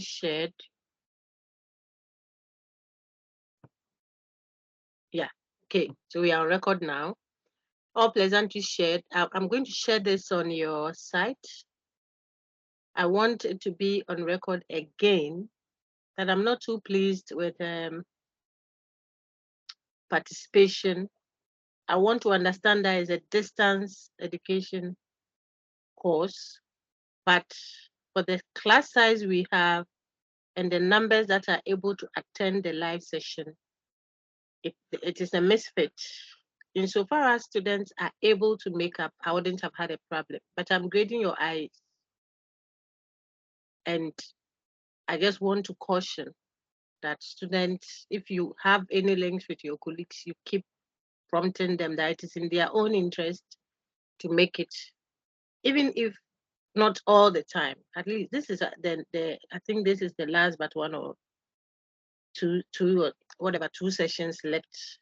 shared. Yeah. Okay. So we are on record now. All pleasantries shared. I'm going to share this on your site. I want it to be on record again that I'm not too pleased with participation. I want to understand that it's a distance education course, but for the class size we have and the numbers that are able to attend the live session, it is a misfit. Insofar as students are able to make up, I wouldn't have had a problem, but I'm grading your eyes. And I just want to caution that students, if you have any links with your colleagues, you keep prompting them that it is in their own interest to make it, even if not all the time. At least this is the I think this is the last but one or two whatever 2 sessions left,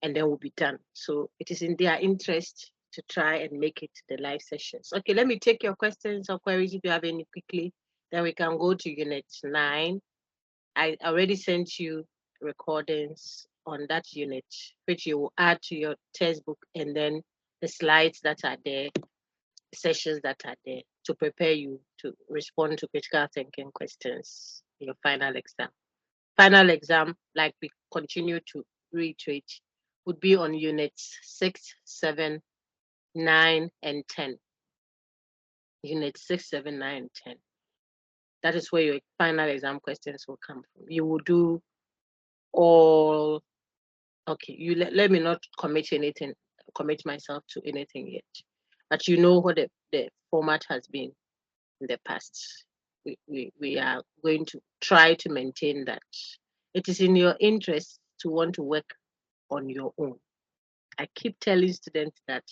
and then we'll be done. So it is in their interest to try and make it the live sessions. Okay, let me take your questions or queries if you have any quickly. Then we can go to unit 9. I already sent you recordings on that unit, which you will add to your textbook, and then the slides that are there, sessions that are there to prepare you to respond to critical thinking questions in your final exam. Final exam, like we continue to reiterate, would be on units 6, 7, 9, and 10. Unit 6, 7, 9, and 10. That is where your final exam questions will come from. You will do all. Okay, you let me not commit myself to anything yet. But you know what the format has been in the past. We are going to try to maintain that. It is in your interest to want to work on your own. I keep telling students that,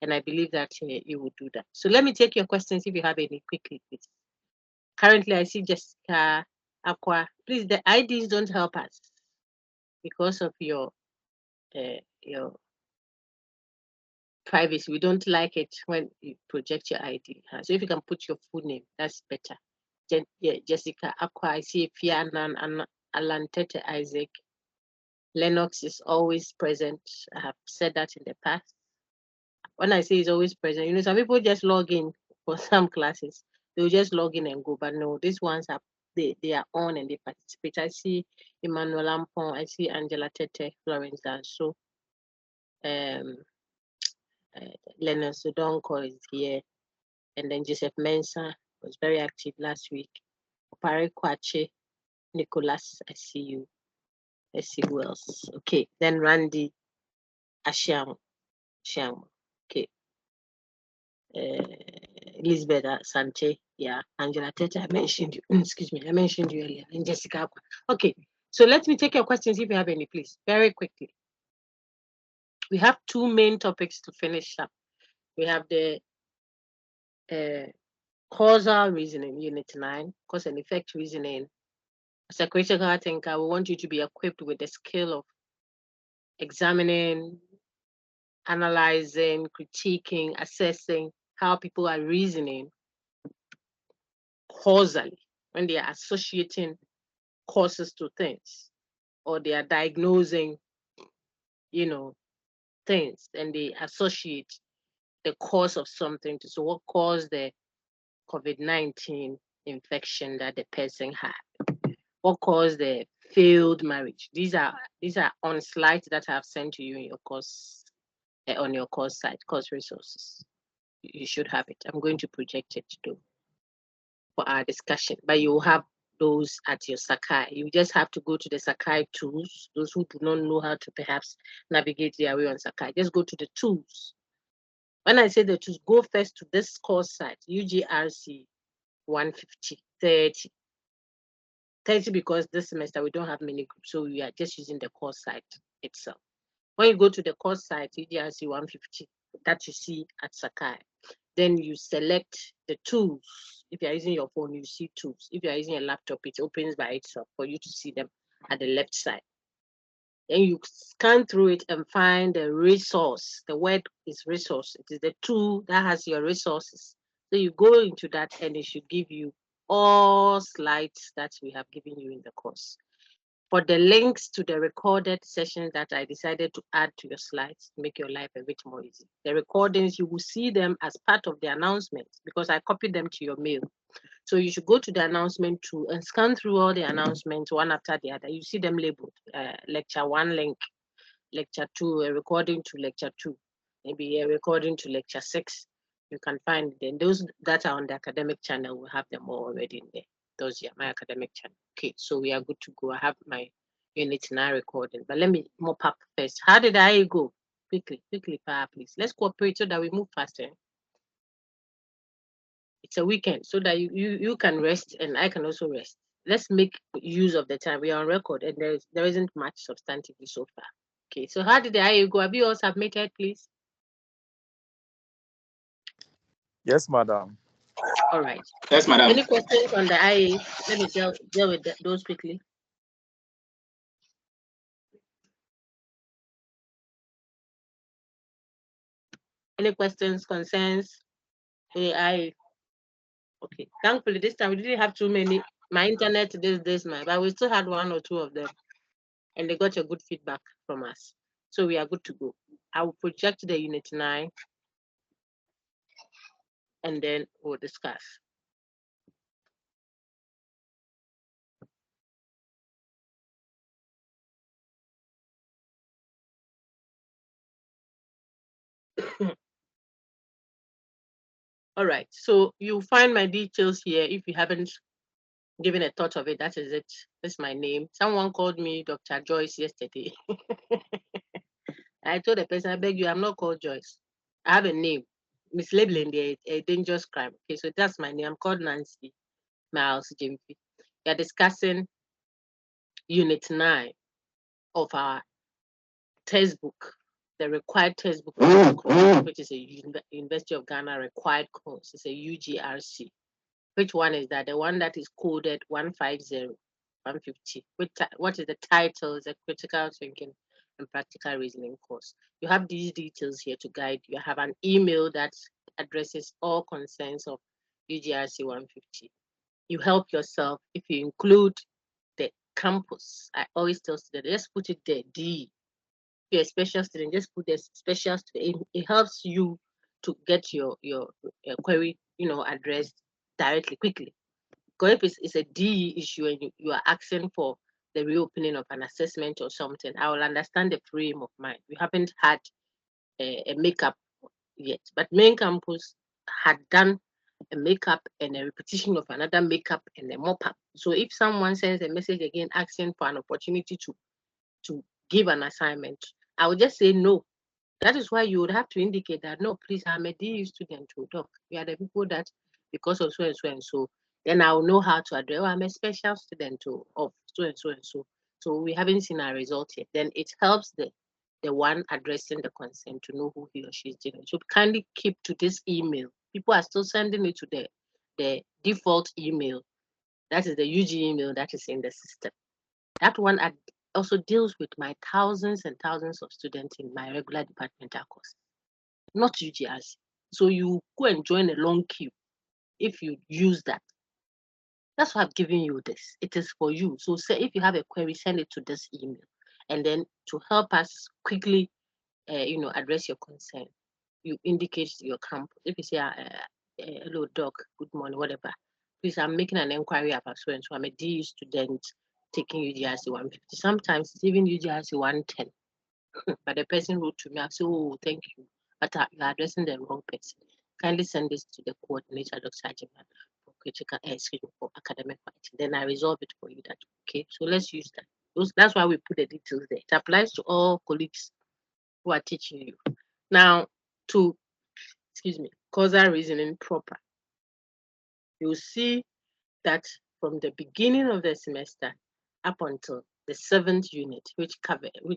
and I believe that you will do that. So let me take your questions if you have any quickly, please. Currently, I see Jessica Aqua. Please, the IDs don't help us because of your privacy. We don't like it when you project your ID. So if you can put your full name, that's better. Jessica Aqua, I see Fianan and Alantete Isaac. Lennox is always present. I have said that in the past. When I say he's always present, you know, some people just log in for some classes. They'll just log in and go. But no, these ones are they are on and they participate. I see Emmanuel Ampon, I see Angela Tete, Florence Danso, Leonard Sodonko is here, and then Joseph Mensah was very active last week. Opare Kwache, Nicholas, I see you. Let's see who else. Okay, then Randy Asham. Okay. Elizabeth Sante, yeah, Angela Tete, I mentioned you. Excuse me, I mentioned you earlier, and Jessica. Okay, so let me take your questions if you have any, please, very quickly. We have 2 main topics to finish up. We have the causal reasoning, unit 9, cause and effect reasoning. As a critical thinker, we want you to be equipped with the skill of examining, analyzing, critiquing, assessing how people are reasoning causally when they are associating causes to things, or they are diagnosing, things, and they associate the cause of something to. So what caused the COVID-19 infection that the person had? What caused the failed marriage? These are on slides that I have sent to you in your course, on your course site, course resources. You should have it. I'm going to project it too for our discussion, but you will have those at your Sakai. You just have to go to the Sakai tools. Those who do not know how to perhaps navigate their way on Sakai, just go to the tools. When I say the tools, go first to this course site, UGRC 150, 30. 30 because this semester we don't have many groups, so we are just using the course site itself. When you go to the course site, UGRC 150, that you see at Sakai, then you select the tools. If you're using your phone, you see tools. If you're using a laptop, it opens by itself for you to see them at the left side. Then you scan through it and find the resource. The word is resource. It is the tool that has your resources. So you go into that and it should give you all slides that we have given you in the course. For the links to the recorded sessions that I decided to add to your slides to make your life a bit more easy. The recordings, you will see them as part of the announcements because I copied them to your mail. So you should go to the announcement too and scan through all the announcements one after the other. You see them labeled, lecture 1 link, lecture 2, a recording to lecture 2, maybe a recording to lecture 6. You can find them. Those that are on the academic channel will have them all already in there. Those are my academic channel. Okay, so we are good to go. I have my unit 9 recording, but let me mop up first. How did I go? Quickly, please. Let's cooperate so that we move faster. It's a weekend so that you can rest and I can also rest. Let's make use of the time. We are on record and there isn't much substantively so far. Okay, so how did the IA go? Have you all submitted, please? Yes, madam. All right. Yes, madam. Any questions on the IA? Let me deal with those quickly. Any questions, concerns? AI. Okay. Thankfully, this time we didn't have too many. My internet this month, but we still had 1 or 2 of them, and they got a good feedback from us. So we are good to go. I will project the unit 9, and then we'll discuss. All right. So you'll find my details here if you haven't given a thought of it. That is it. That's my name. Someone called me Dr. Joyce yesterday. I told the person, I beg you, I'm not called Joyce. I have a name. Mislabeling a dangerous crime. Okay, so that's my name. I'm called Nancy Miles Jimmy. We are discussing Unit 9 of our textbook, the required textbook, which is a University of Ghana required course. It's a UGRC. Which one is that? The one that is coded 150, 150. What is the title? Is a critical thinking and practical reasoning course. You have these details here to guide you. I have an email that addresses all concerns of UGRC 150. You help yourself if you include the campus. I always tell students, just put it there, D. If you're a special student, just put the special student. It helps you to get your query, addressed directly, quickly. Because if it's a DE issue and you are asking for the reopening of an assessment or something, I will understand the frame of mind. We haven't had a makeup yet, but main campus had done a makeup and a repetition of another makeup and a mop-up. So if someone sends a message again asking for an opportunity to give an assignment, I would just say no. That is why you would have to indicate that, no, please, I'm a DE student to talk. We are the people that, because of so and so and so, then I'll know how to address, I'm a special student of so and so and so. So we haven't seen our result yet. Then it helps the one addressing the concern to know who he or she is dealing. So kindly keep to this email. People are still sending it to the default email. That is the UG email that is in the system. That one also deals with my thousands and thousands of students in my regular departmental course, not UGRC. So you go and join a long queue if you use that. That's why I've given you this. It is for you. So say if you have a query, send it to this email. And then to help us quickly, address your concern, you indicate your camp. If you say, hello, doc, good morning, whatever. Please, I'm making an inquiry about so and so. I'm a DE student taking UGRC 150. Sometimes it's even UGRC 110. But the person wrote to me, I said, oh, thank you. But you're addressing the wrong person. Kindly send this to the coordinator, Dr. Ajiman, for critical, for academic writing. Then I resolve it for you. That okay? So let's use that. That's why we put the details there. It applies to all colleagues who are teaching you. Now, to, causal reasoning proper. You'll see that from the beginning of the semester up until the 7th unit, which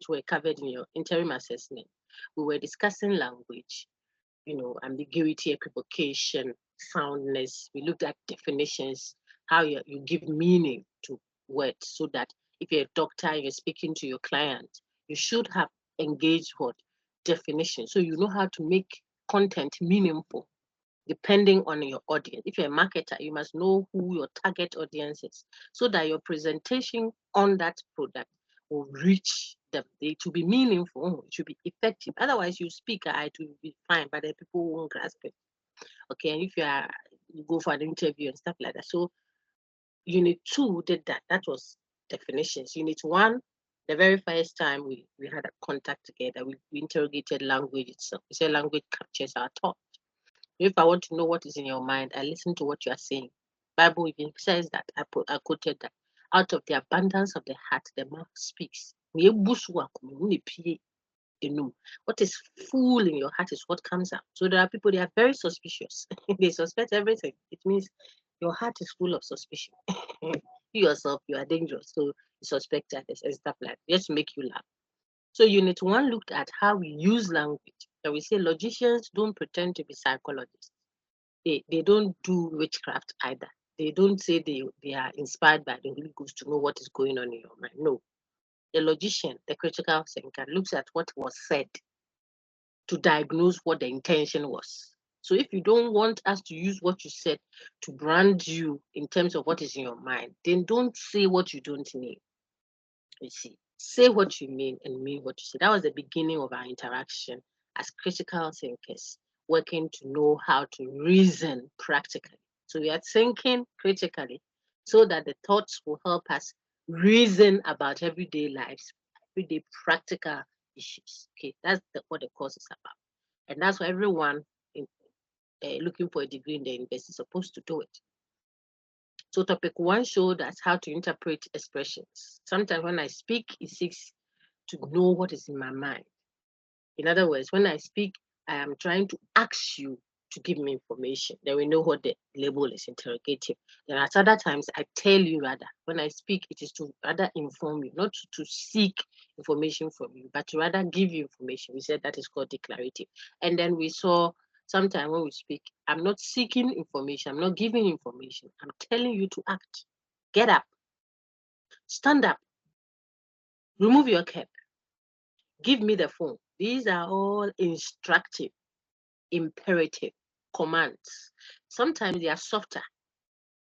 were covered in your interim assessment, we were discussing language, ambiguity, equivocation, soundness. We looked at definitions, how you give meaning to words, so that if you're a doctor and you're speaking to your client, you should have engaged what? Definition. So you know how to make content meaningful. depending on your audience. If you're a marketer, you must know who your target audience is so that your presentation on that product will reach them. It should be meaningful, it should be effective. Otherwise, you speak, it will be fine, but the people won't grasp it. Okay, and if you go for an interview and stuff like that. So Unit 2 did that. That was definitions. Unit 1, the very first time we had a contact together, we interrogated language itself. We said language captures our thought. If I want to know what is in your mind, I listen to what you are saying. Bible even says that. I quoted that. Out of the abundance of the heart, the mouth speaks. What is full in your heart is what comes out. So there are people, they are very suspicious. They suspect everything. It means your heart is full of suspicion. You yourself, you are dangerous. So you suspect others and stuff like that, just to make you laugh. So Unit 1 looked at how we use language. And we say logicians don't pretend to be psychologists. They don't do witchcraft either. They don't say they are inspired by the Holy Ghost to know what is going on in your mind. No. The logician, the critical thinker, looks at what was said to diagnose what the intention was. So if you don't want us to use what you said to brand you in terms of what is in your mind, then don't say what you don't mean. You see, say what you mean and mean what you say. That was the beginning of our interaction as critical thinkers, working to know how to reason practically. So we are thinking critically so that the thoughts will help us reason about everyday lives, everyday practical issues. Okay, that's what the course is about. And that's why everyone looking for a degree in the university is supposed to do it. So topic 1 showed us how to interpret expressions. Sometimes when I speak, it seeks to know what is in my mind. In other words, when I speak, I am trying to ask you to give me information. Then we know what the label is, interrogative. Then at other times, I tell you rather. When I speak, it is to rather inform you, not to seek information from you, but to rather give you information. We said that is called declarative. And then we saw sometimes when we speak, I'm not seeking information, I'm not giving information, I'm telling you to act. Get up, stand up, remove your cap, give me the phone. These are all instructive, imperative commands. Sometimes they are softer.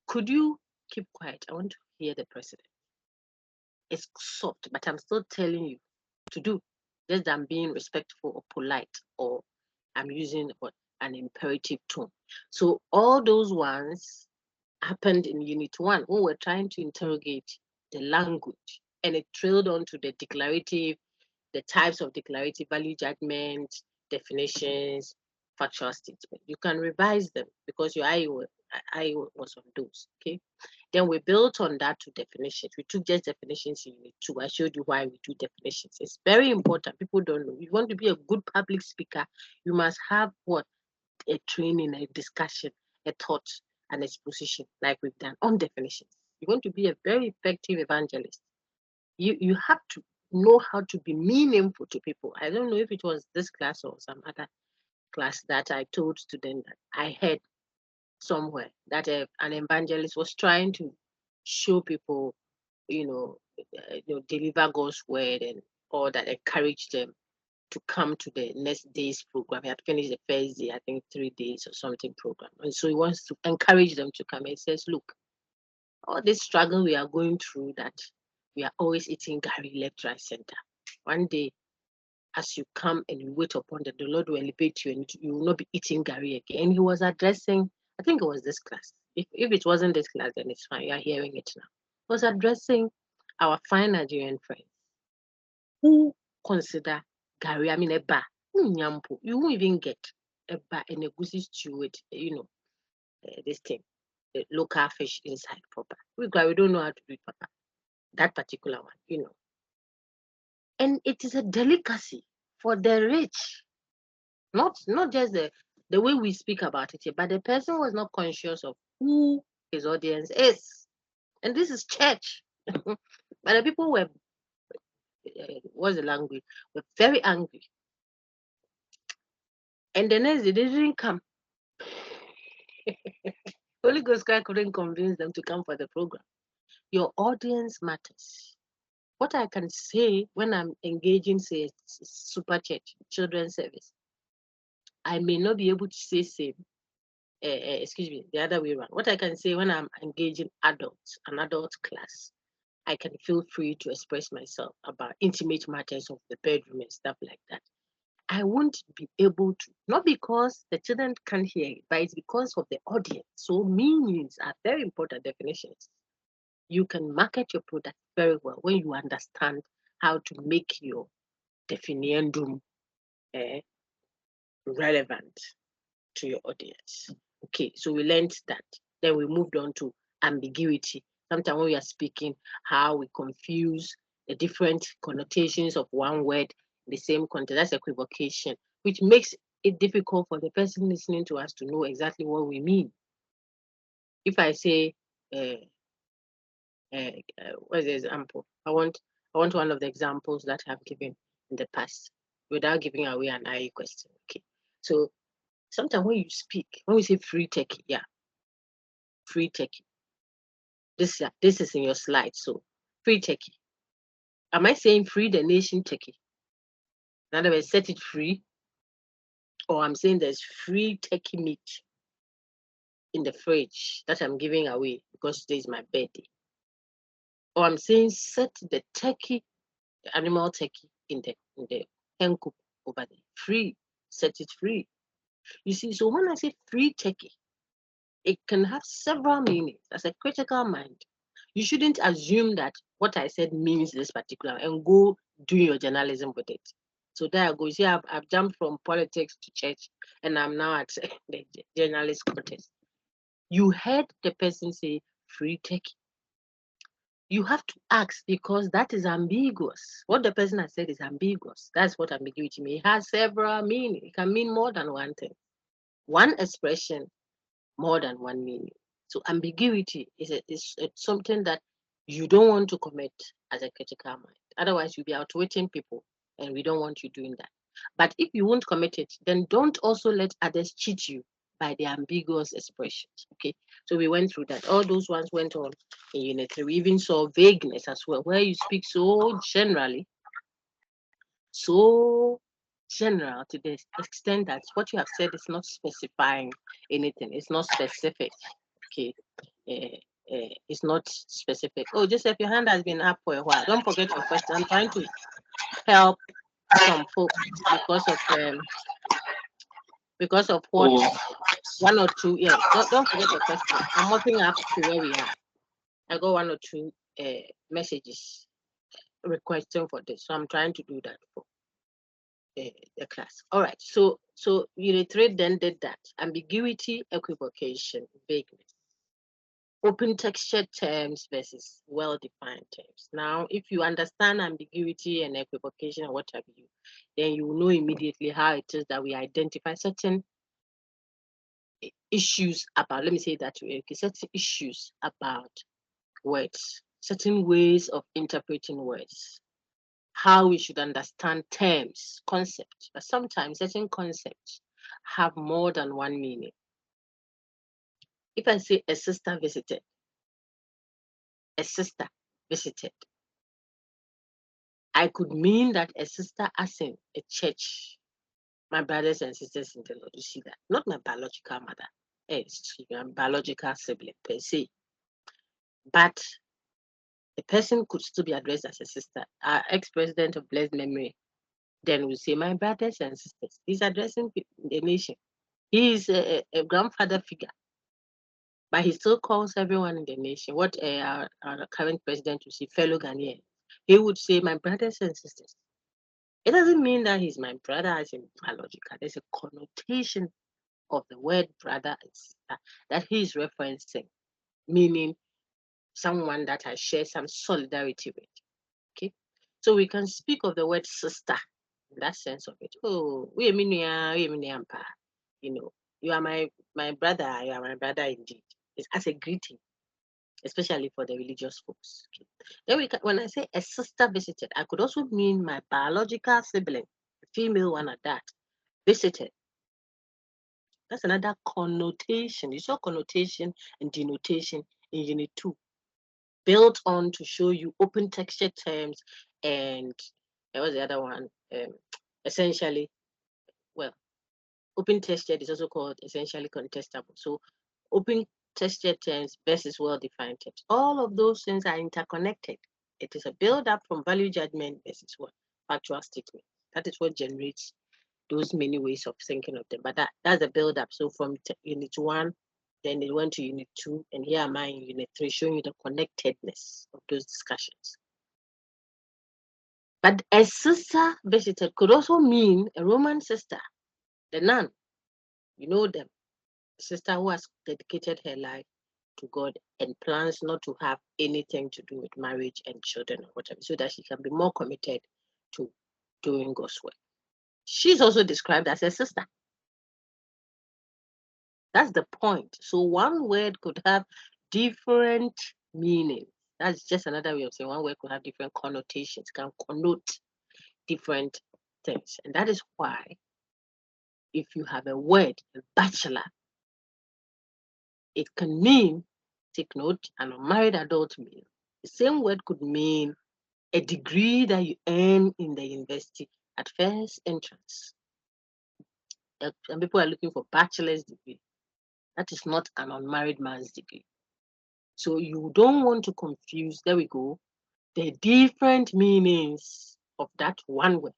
Could you keep quiet? I want to hear the president. It's soft, but I'm still telling you to do. Just I'm being respectful or polite, or I'm using an imperative tone. So all those ones happened in Unit 1 when we're trying to interrogate the language, and it trailed on to the declarative, the types of declarative value judgment, definitions, factual statement. You can revise them because your eye was on those. Okay. Then we built on that to definitions. We took just definitions in Unit 2. I showed you why we do definitions. It's very important. People don't know. If you want to be a good public speaker, you must have what? A training, a discussion, a thought, an exposition like we've done on definitions. You want to be a very effective evangelist. You have to know how to be meaningful to people. I don't know if it was this class or some other class that I told students that I heard somewhere that an evangelist was trying to show people, deliver God's word and all that, encourage them to come to the next day's program. He had finished the first day, I think 3 days or something program. And so he wants to encourage them to come. He says, look, all this struggle we are going through, that we are always eating Gary left, right, center. One day, as you come and you wait upon the Lord will elevate you and you will not be eating Gary again. And he was addressing, I think it was this class. If it wasn't this class, then it's fine. You are hearing it now. He was addressing our fine Nigerian friends who consider Gary, I mean, a bar. You won't even get a bar and a goosey stew with, this thing, the local fish inside proper. We don't know how to do it proper. That particular one. And it is a delicacy for the rich, not just the way we speak about it here, but the person was not conscious of who his audience is. And this is church. But the people were, what's the language, were very angry. And the next day, they didn't come. Holy Ghost guy couldn't convince them to come for the program. Your audience matters. What I can say when I'm engaging, say, super church, children's service, I may not be able to say same excuse me, the other way around. What I can say when I'm engaging adults, an adult class, I can feel free to express myself about intimate matters of the bedroom and stuff like that. I won't be able to, not because the children can't hear it, but it's because of the audience. So meanings are very important definitions. You can market your product very well when you understand how to make your definiendum relevant to your audience. Okay, so we learned that. Then we moved on to ambiguity. Sometimes when we are speaking, how we confuse the different connotations of one word in the same context. That's equivocation, which makes it difficult for the person listening to us to know exactly what we mean. If I say, what's the example? I want one of the examples that I've given in the past without giving away an IE question. Okay, so sometimes when you speak, when we say free techie, yeah, free techie. This is in your slide. So free techie. Am I saying free the nation techie? In other words, set it free, or I'm saying there's free techie meat in the fridge that I'm giving away because today is my birthday, or I'm saying set the techie, the animal techie in the hen coop over there, free, set it free. You see, so when I say free techie, it can have several meanings. As a critical mind, you shouldn't assume that what I said means this particular and go do your journalism with it. So there I go. You see, I've jumped from politics to church, and I'm now at the journalist contest. You heard the person say free techie. You have to ask because that is ambiguous. What the person has said is ambiguous. That's what ambiguity means. It has several meanings. It can mean more than one thing. One expression, more than one meaning. So ambiguity is something that you don't want to commit as a critical mind. Otherwise, you'll be outwitting people, and we don't want you doing that. But if you won't commit it, then don't also let others cheat you by the ambiguous expressions. Okay, so we went through that. All those ones went on in Unit 3. We even saw vagueness as well, where you speak so generally, so general to the extent that what you have said is not specifying anything. It's not specific. Okay, it's not specific. Oh, Joseph, your hand has been up for a while. Don't forget your question. I'm trying to help some folks because of what one or two. Yeah, don't forget your question. I'm mopping up to where we are. I got one or two messages requesting for this, so I'm trying to do that for the class. All right. So Unit 3 then did that. Ambiguity, equivocation, vagueness. Open textured terms versus well-defined terms. Now, if you understand ambiguity and equivocation and what have you, then you will know immediately how it is that we identify certain issues about, let me say that way, okay, certain issues about words, certain ways of interpreting words, how we should understand terms, concepts. But sometimes certain concepts have more than one meaning. If I say a sister visited, I could mean that a sister as in a church, my brothers and sisters in the Lord, you see that, not my biological mother, it's my biological sibling per se, but the person could still be addressed as a sister. Our ex-president of blessed memory then will say, my brothers and sisters. He's addressing the nation. He is a grandfather figure, but he still calls everyone in the nation. What our current president would say, fellow Ghanaians. He would say, my brothers and sisters. It doesn't mean that he's my brother as in biological. There's a connotation of the word brother and sister that he is referencing, meaning someone that I share some solidarity with. Okay, so we can speak of the word sister in that sense of it. Oh, you know, you are my brother, you are my brother indeed. It's as a greeting, especially for the religious folks. Okay. Then when I say a sister visited, I could also mean my biological sibling, a female one at that, visited. That's another connotation. You saw connotation and denotation in Unit 2, built on to show you open texture terms and what was the other one? Essentially, well, open textured is also called essentially contestable. So open textured terms versus well-defined terms. All of those things are interconnected. It is a build-up from value judgment versus what factual statement. That is what generates those many ways of thinking of them. But that's a build-up. So from unit 1, then it went to unit 2, and here am I in unit 3, showing you the connectedness of those discussions. But a sister visited could also mean a Roman sister, the nun. You know them, a sister who has dedicated her life to God and plans not to have anything to do with marriage and children or whatever, so that she can be more committed to doing God's work. She's also described as a sister. That's the point. So one word could have different meanings. That's just another way of saying one word could have different connotations, can connote different things. And that is why if you have a word, a bachelor, it can mean, take note, an unmarried adult male. The same word could mean a degree that you earn in the university at first entrance. And people are looking for bachelor's degree. That is not an unmarried man's degree. So you don't want to confuse, there we go, the different meanings of that one word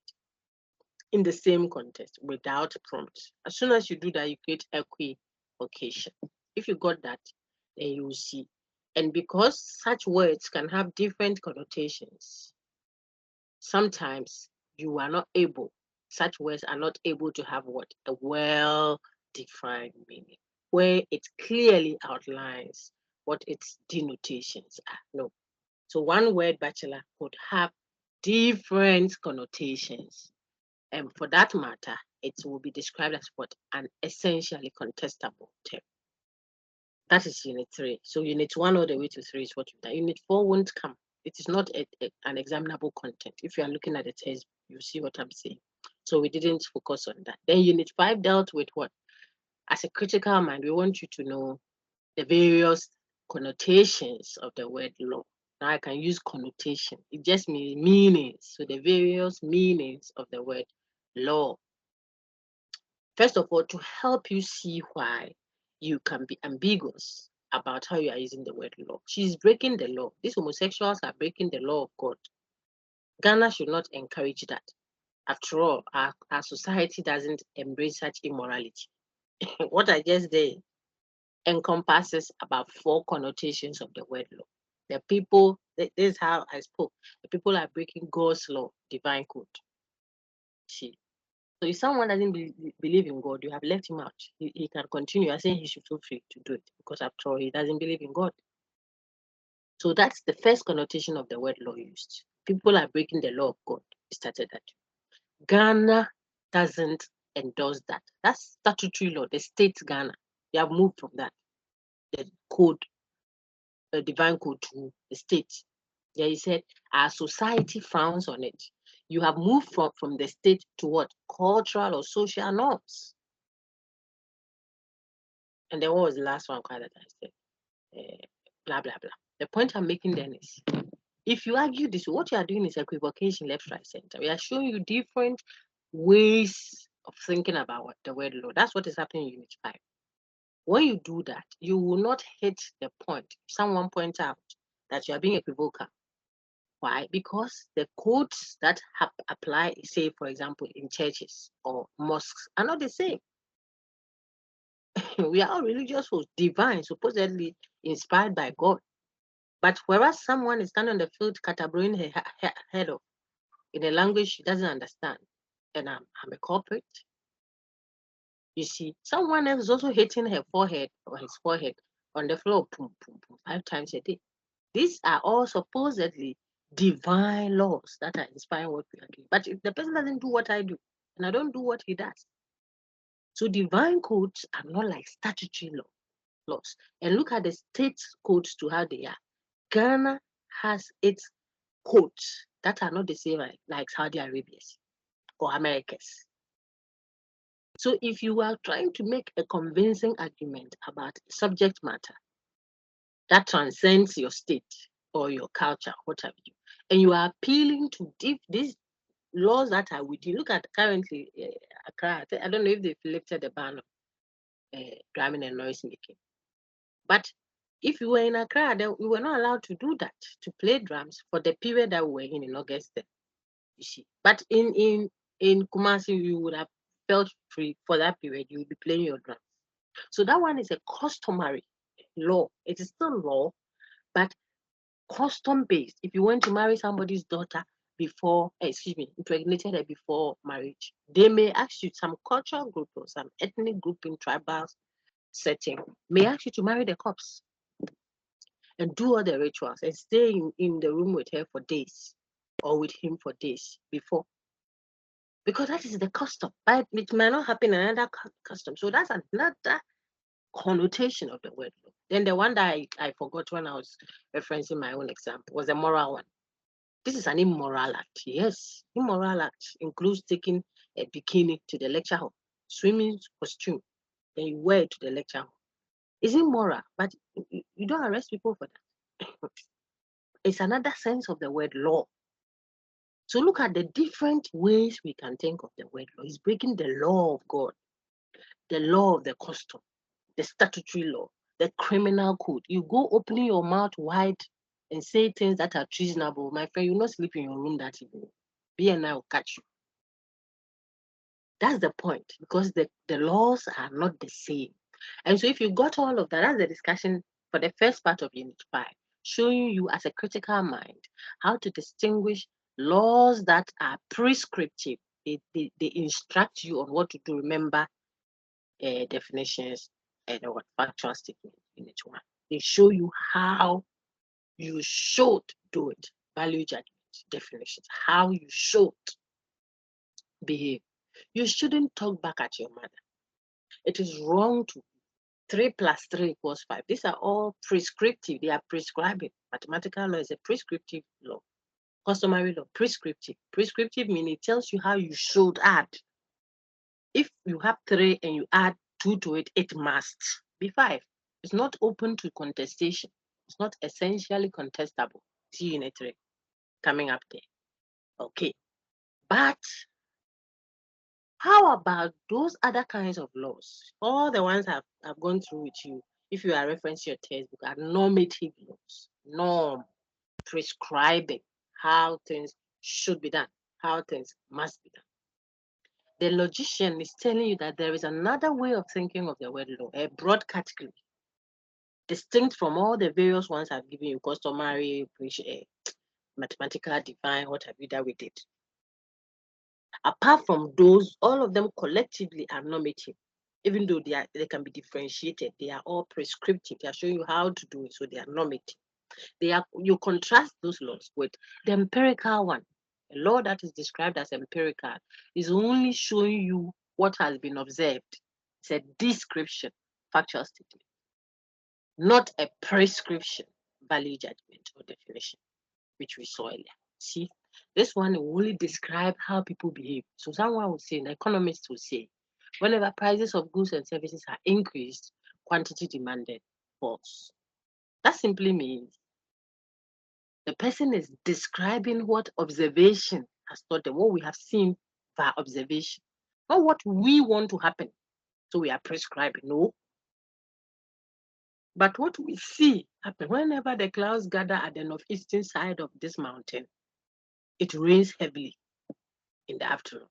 in the same context without prompt. As soon as you do that, you create equivocation. If you got that, then you will see. And because such words can have different connotations, sometimes you are not able, such words are not able to have what? A well-defined meaning, where it clearly outlines what its denotations are. No. So one word bachelor could have different connotations. And for that matter, it will be described as what? An essentially contestable term. That is unit 3. So unit 1 all the way to 3 is what you've done. Unit 4 won't come. It is not an examinable content. If you are looking at the test, you see what I'm saying. So we didn't focus on that. Then unit 5 dealt with what? As a critical mind, we want you to know the various connotations of the word law. Now I can use connotation. It just means meanings. So the various meanings of the word law. First of all, to help you see why you can be ambiguous about how you are using the word law. She's breaking the law. These homosexuals are breaking the law of God. Ghana should not encourage that. After all, our society doesn't embrace such immorality. What I just did encompasses about 4 connotations of the word law. The people, this is how I spoke, the people are breaking God's law, divine code. See. So if someone doesn't believe in God, you have left him out. He can continue. You're saying he should feel free to do it because after all, he doesn't believe in God. So that's the first connotation of the word law used. People are breaking the law of God. It started that. Ghana doesn't endorse that. That's statutory law, the state Ghana. You have moved from that. The code, the divine code to the state. Yeah, he said our society frowns on it. You have moved from the state to what? Cultural or social norms. And then what was the last one that I said? Blah, blah, blah. The point I'm making then is, if you argue this, what you are doing is equivocation left, right, center. We are showing you different ways of thinking about the word law. That's what is happening in Unit 5. When you do that, you will not hit the point. If someone points out that you are being equivocal. Why? Because the codes that apply, say, for example, in churches or mosques are not the same. We are all religious folks, divine, supposedly inspired by God. But whereas someone is standing on the field catabrowing her head off in a language she doesn't understand, and I'm a culprit. You see, someone else is also hitting her forehead or his forehead on the floor, boom, boom, boom, 5 times a day. These are all supposedly divine laws that are inspiring what we are doing. But if the person doesn't do what I do, and I don't do what he does, so divine codes are not like statutory laws. And look at the state codes to how they are. Ghana has its codes that are not the same like Saudi Arabia's or America's. So if you are trying to make a convincing argument about subject matter that transcends your state or your culture, what have you, and you are appealing to these laws that are within. Look at currently Accra. I don't know if they've lifted the ban of drumming and noise making, but if you were in Accra, then we were not allowed to do that, to play drums for the period that we were in August. You see, but in Kumasi, you would have felt free for that period. You would be playing your drums. So that one is a customary law. It is still law, but custom based. If you went to marry somebody's daughter before, impregnated her before marriage, they may ask you, some cultural group or some ethnic group in tribal setting may ask you to marry the corpse and do all the rituals and stay in the room with her for days or with him for days before. Because that is the custom, but it may not happen in another custom. So that's another connotation of the word law. Then the one that I forgot when I was referencing my own example was a moral one. This is an immoral act. Yes, immoral act includes taking a bikini to the lecture hall, swimming costume, then you wear it to the lecture hall. It's immoral, but you don't arrest people for that. It's another sense of the word law. So look at the different ways we can think of the word law. It's breaking the law of God, the law of the custom, the statutory law, the criminal code. You go opening your mouth wide and say things that are treasonable. My friend, you'll not sleep in your room that evening. BNI will catch you. That's the point, because the laws are not the same. And so if you got all of that, that's the discussion for the first part of Unit 5, showing you as a critical mind how to distinguish laws that are prescriptive. They instruct you on what to do. Remember definitions and what factual statement in each one. They show you how you should do it. Value judgment definitions, how you should behave. You shouldn't talk back at your mother. It is wrong to 3 plus 3 equals 5. These are all prescriptive. They are prescribing. Mathematical law is a prescriptive law. Customary law, prescriptive. Prescriptive meaning it tells you how you should add. If you have 3 and you add 2 to it, it must be 5. It's not open to contestation. It's not essentially contestable. See Unit 3 coming up there. Okay. But how about those other kinds of laws? All the ones I've gone through with you, if you are referencing your textbook, are normative laws. Norm, prescribing how things should be done, how things must be done. The logician is telling you that there is another way of thinking of the word law, a broad category, distinct from all the various ones I've given you, customary, mathematical, divine, what have you that we did. Apart from those, all of them collectively are normative. Even though they can be differentiated, they are all prescriptive. They are showing you how to do it, so they are normative. You contrast those laws with the empirical one. A law that is described as empirical is only showing you what has been observed. It's a description, factual statement, not a prescription, value judgment or definition, which we saw earlier. See, this one will only describe how people behave. So someone will say, an economist will say, whenever prices of goods and services are increased, quantity demanded falls. That simply means the person is describing what observation has taught them, what we have seen via observation, not what we want to happen. So we are prescribing, no. But what we see happen whenever the clouds gather at the northeastern side of this mountain, it rains heavily in the afternoon.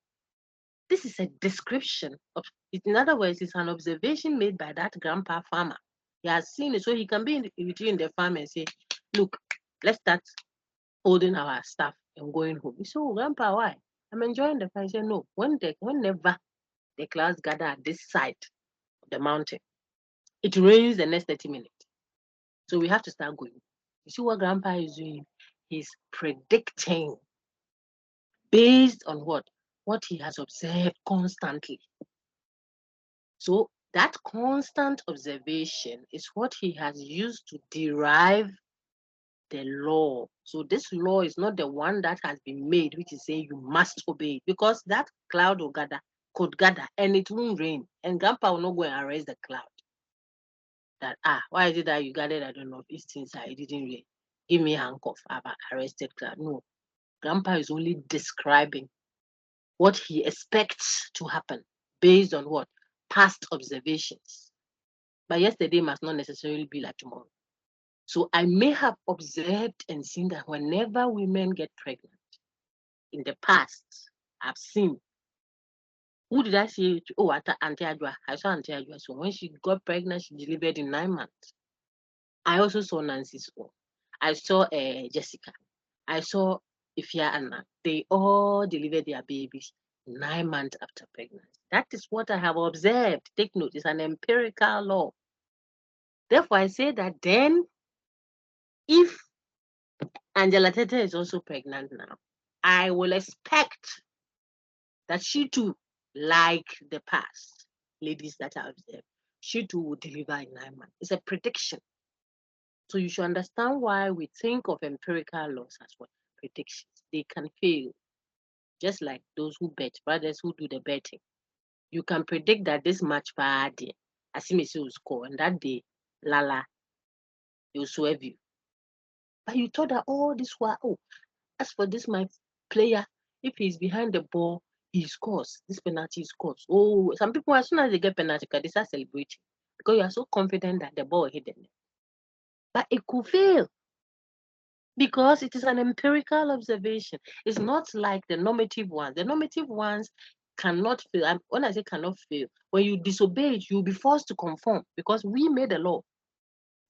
This is a description of it. In other words, it's an observation made by that grandpa farmer. He has seen it, so he can be in the farm and say, look, let's start holding our stuff and going home. He said, oh, grandpa, why? I'm enjoying the fire. He said, no, whenever the clouds gather at this side of the mountain, it rains the next 30 minutes. So we have to start going. You see what grandpa is doing? He's predicting based on what? What he has observed constantly. So that constant observation is what he has used to derive the law. So this law is not the one that has been made, which is saying you must obey, because that cloud could gather and it won't rain. And grandpa will not go and arrest the cloud. That, why is it that you gathered, I don't know, eastern side, it didn't rain? Give me a handcuff, I've arrested cloud. No. Grandpa is only describing what he expects to happen based on what? Past observations. But yesterday must not necessarily be like tomorrow. So I may have observed and seen that whenever women get pregnant in the past, I've seen. Who did I see? Oh, Auntie Adwa. I saw Auntie Adwa. So when she got pregnant, she delivered in 9 months. I also saw Nancy's own. I saw Jessica. I saw Ifya Anna. They all delivered their babies 9 months after pregnancy. That is what I have observed. Take note, it's an empirical law. Therefore, I say that then, if Angela Tete is also pregnant now, I will expect that she too, like the past ladies that I observed, she too will deliver in 9 months. It's a prediction. So you should understand why we think of empirical laws as what? Predictions. They can fail, just like those who bet, brothers who do the betting. You can predict that this match bad, Asimisi will score, and that day, Lala, will swerve you. But you thought that all this while, oh, as for this my player, if he's behind the ball, he scores. This penalty scores. Oh, some people, as soon as they get penalty, they start celebrating because you are so confident that the ball will hit them. But it could fail because it is an empirical observation. It's not like the normative ones. The normative ones cannot fail. And when I say cannot fail, when you disobey it, you'll be forced to conform because we made a law.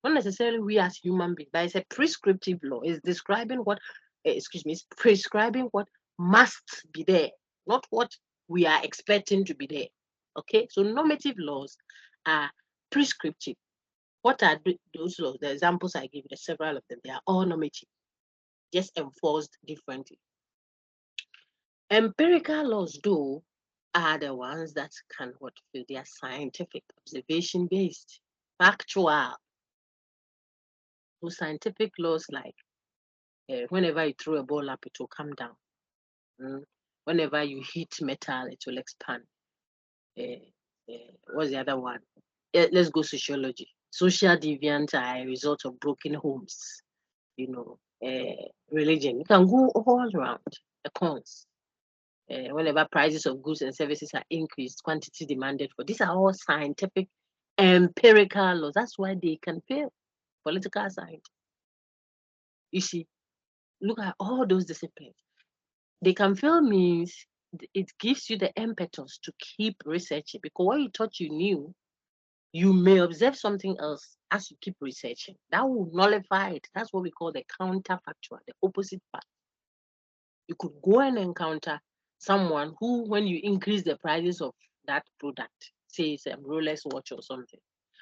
Not necessarily we as human beings, but it's a prescriptive law. It's describing what, it's prescribing what must be there, not what we are expecting to be there. Okay, so normative laws are prescriptive. What are those laws? The examples I give, there's several of them. They are all normative, just enforced differently. Empirical laws, though, are the ones that can what feel they are scientific, observation based, factual. So scientific laws like whenever you throw a ball up, it will come down. Whenever you hit metal, it will expand. What's the other one? Let's go sociology. Social deviants are a result of broken homes. Religion. You can go all around the cons. Whenever prices of goods and services are increased, quantity demanded for. These are all scientific, empirical laws. That's why they can fail. Political science. You see, look at all those disciplines. They can fail means it gives you the impetus to keep researching because what you thought you knew, you may observe something else as you keep researching. That will nullify it. That's what we call the counterfactual, the opposite part. You could go and encounter someone who, when you increase the prices of that product, say it's a Rolex watch or something,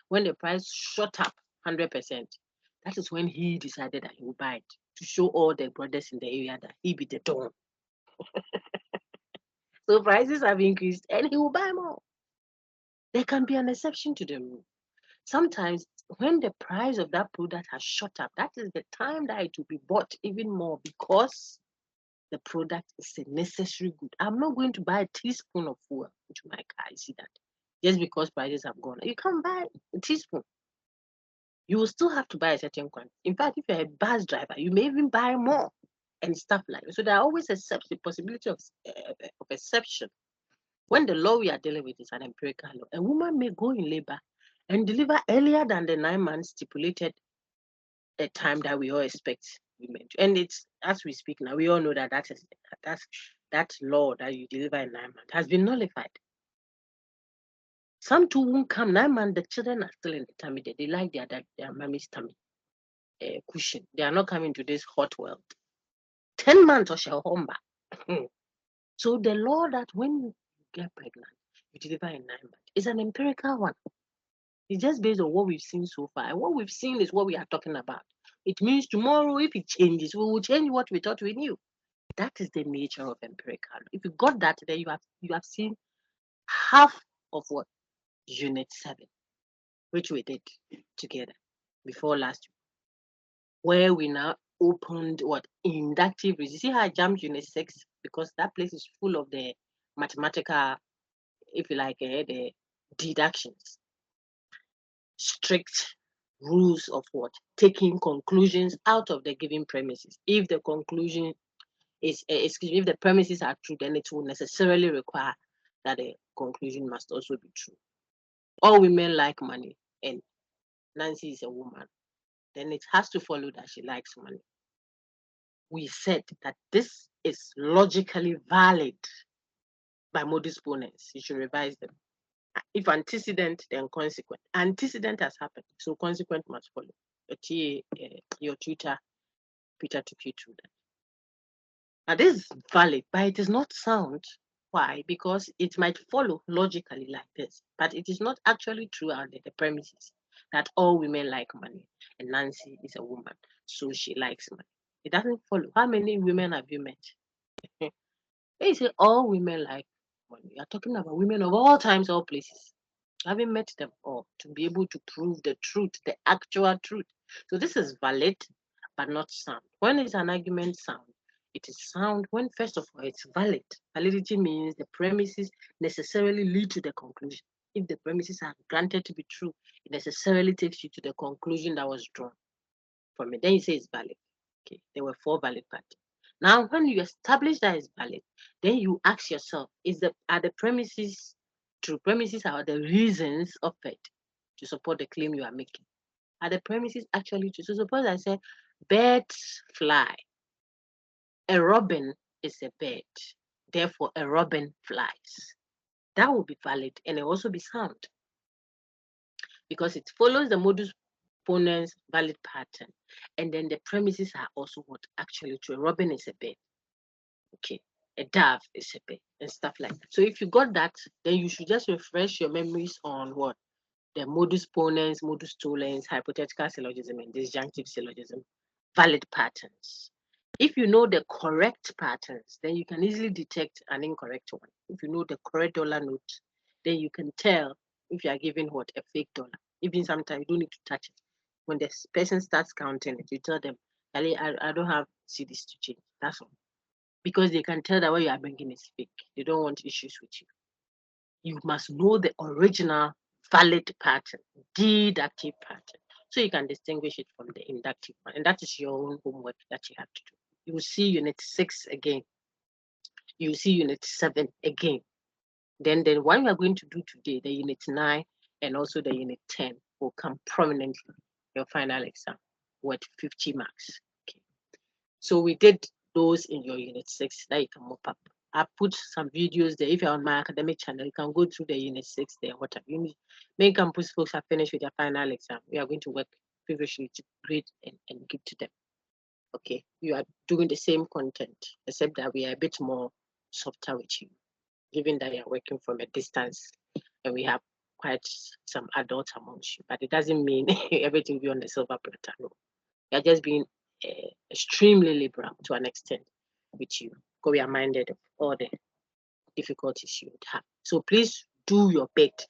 when the price shot up 100%, that is when he decided that he would buy it to show all the brothers in the area that he be the don. So prices have increased and he will buy more. There can be an exception to the rule. Sometimes when the price of that product has shot up, that is the time that it will be bought even more because the product is a necessary good. I'm not going to buy a teaspoon of fuel into my car. I see that. Just because prices have gone. You can't buy a teaspoon. You will still have to buy a certain quantity. In fact, if you're a bus driver, you may even buy more and stuff like that. So there are always a possibility of exception. When the law we are dealing with is an empirical law, a woman may go in labor and deliver earlier than the 9 months stipulated a time that we all expect women to. And it's as we speak now, we all know that that law that you deliver in 9 months has been nullified. Some too won't come 9 months. The children are still in the tummy. They like their mommy's tummy cushion. They are not coming to this hot world. 10 months or shall home back. So the law that when you get pregnant, you deliver in 9 months is an empirical one. It's just based on what we've seen so far. And what we've seen is what we are talking about. It means tomorrow, if it changes, we will change what we thought we knew. That is the nature of empirical. If you got that, then you have seen half of what Unit 7, which we did together before last week, where we now opened what inductive reasoning. See how I jumped Unit 6 because that place is full of the mathematical, if you like, the deductions. Strict rules of what? Taking conclusions out of the given premises. If the conclusion excuse me, if the premises are true, then it will necessarily require that the conclusion must also be true. All women like money, and Nancy is a woman, then it has to follow that she likes money. We said that this is logically valid by modus ponens. You should revise them. If antecedent, then consequent. Antecedent has happened, so consequent must follow. Your tutor, Peter, took you through that. Now, this is valid, but it is not sound. Why? Because it might follow logically like this, but it is not actually true under the premises that all women like money, and Nancy is a woman, so she likes money. It doesn't follow. How many women have you met? They say all women like money. You are talking about women of all times, all places. I haven't met them all to be able to prove the truth, the actual truth. So this is valid, but not sound. When is an argument sound? It is sound when, first of all, it's valid. Validity means the premises necessarily lead to the conclusion. If the premises are granted to be true, it necessarily takes you to the conclusion that was drawn from it. Then you say it's valid. Okay, there were 4 valid parties. Now, when you establish that it's valid, then you ask yourself, are the premises true? Premises are the reasons of it to support the claim you are making. Are the premises actually true? So suppose I say birds fly. A robin is a bird. Therefore, a robin flies. That will be valid and it will also be sound because it follows the modus ponens valid pattern. And then the premises are also what actually true. A robin is a bird. Okay. A dove is a bird and stuff like that. So if you got that, then you should just refresh your memories on what? The modus ponens, modus tollens, hypothetical syllogism, and disjunctive syllogism, valid patterns. If you know the correct patterns, then you can easily detect an incorrect one. If you know the correct dollar note, then you can tell if you are giving what? A fake dollar. Even sometimes you don't need to touch it. When the person starts counting it, you tell them, I don't have CDs to change. That's all. Because they can tell that what you are bringing is fake. They don't want issues with you. You must know the original valid pattern, deductive pattern, so you can distinguish it from the inductive one. And that is your own homework that you have to do. You will see unit 6 again. You will see unit 7 again. Then the one we are going to do today, the unit 9 and also the unit 10, will come prominently in your final exam with 50 marks. Okay. So we did those in your unit 6 that you can mop up. I put some videos there. If you're on my academic channel, you can go through the unit 6 there. What have you? Main campus folks are finished with their final exam. We are going to work feverishly to grade and give to them. Okay, you are doing the same content, except that we are a bit more softer with you, given that you're working from a distance and we have quite some adults amongst you. But it doesn't mean everything will be on the silver platter. No, you're just being extremely liberal to an extent with you, because we are minded of all the difficulties you would have. So please do your bit.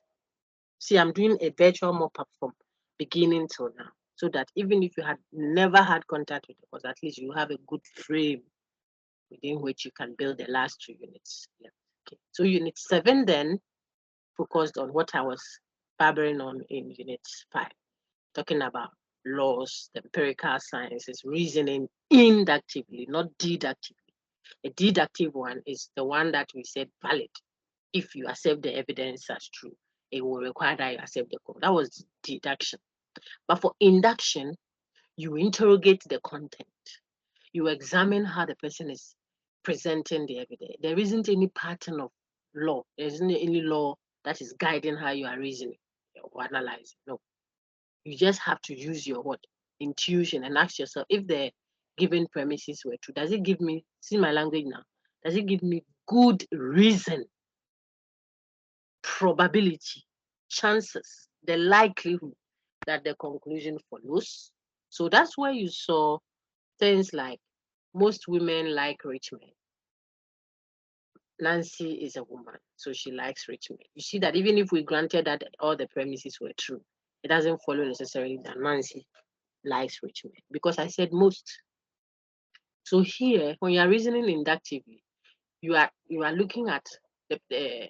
See, I'm doing a virtual mop-up from beginning till now, so that even if you had never had contact with us, at least you have a good frame within which you can build the last 2 units. Yeah. Okay. So unit 7 then focused on what I was barbering on in unit 5, talking about laws, the empirical sciences, reasoning inductively, not deductively. A deductive one is the one that we said valid. If you accept the evidence as true, it will require that you accept the code. That was deduction. But for induction, you interrogate the content. You examine how the person is presenting the evidence. There isn't any pattern of law. There isn't any law that is guiding how you are reasoning or analyzing. No. You just have to use your what? Intuition and ask yourself, if the given premises were true, does it give me, see my language now, does it give me good reason, probability, chances, the likelihood that the conclusion follows? So that's where you saw things like most women like rich men. Nancy is a woman, so she likes rich men. You see that even if we granted that all the premises were true, it doesn't follow necessarily that Nancy likes rich men, because I said most. So here, when you are reasoning inductively, you are looking at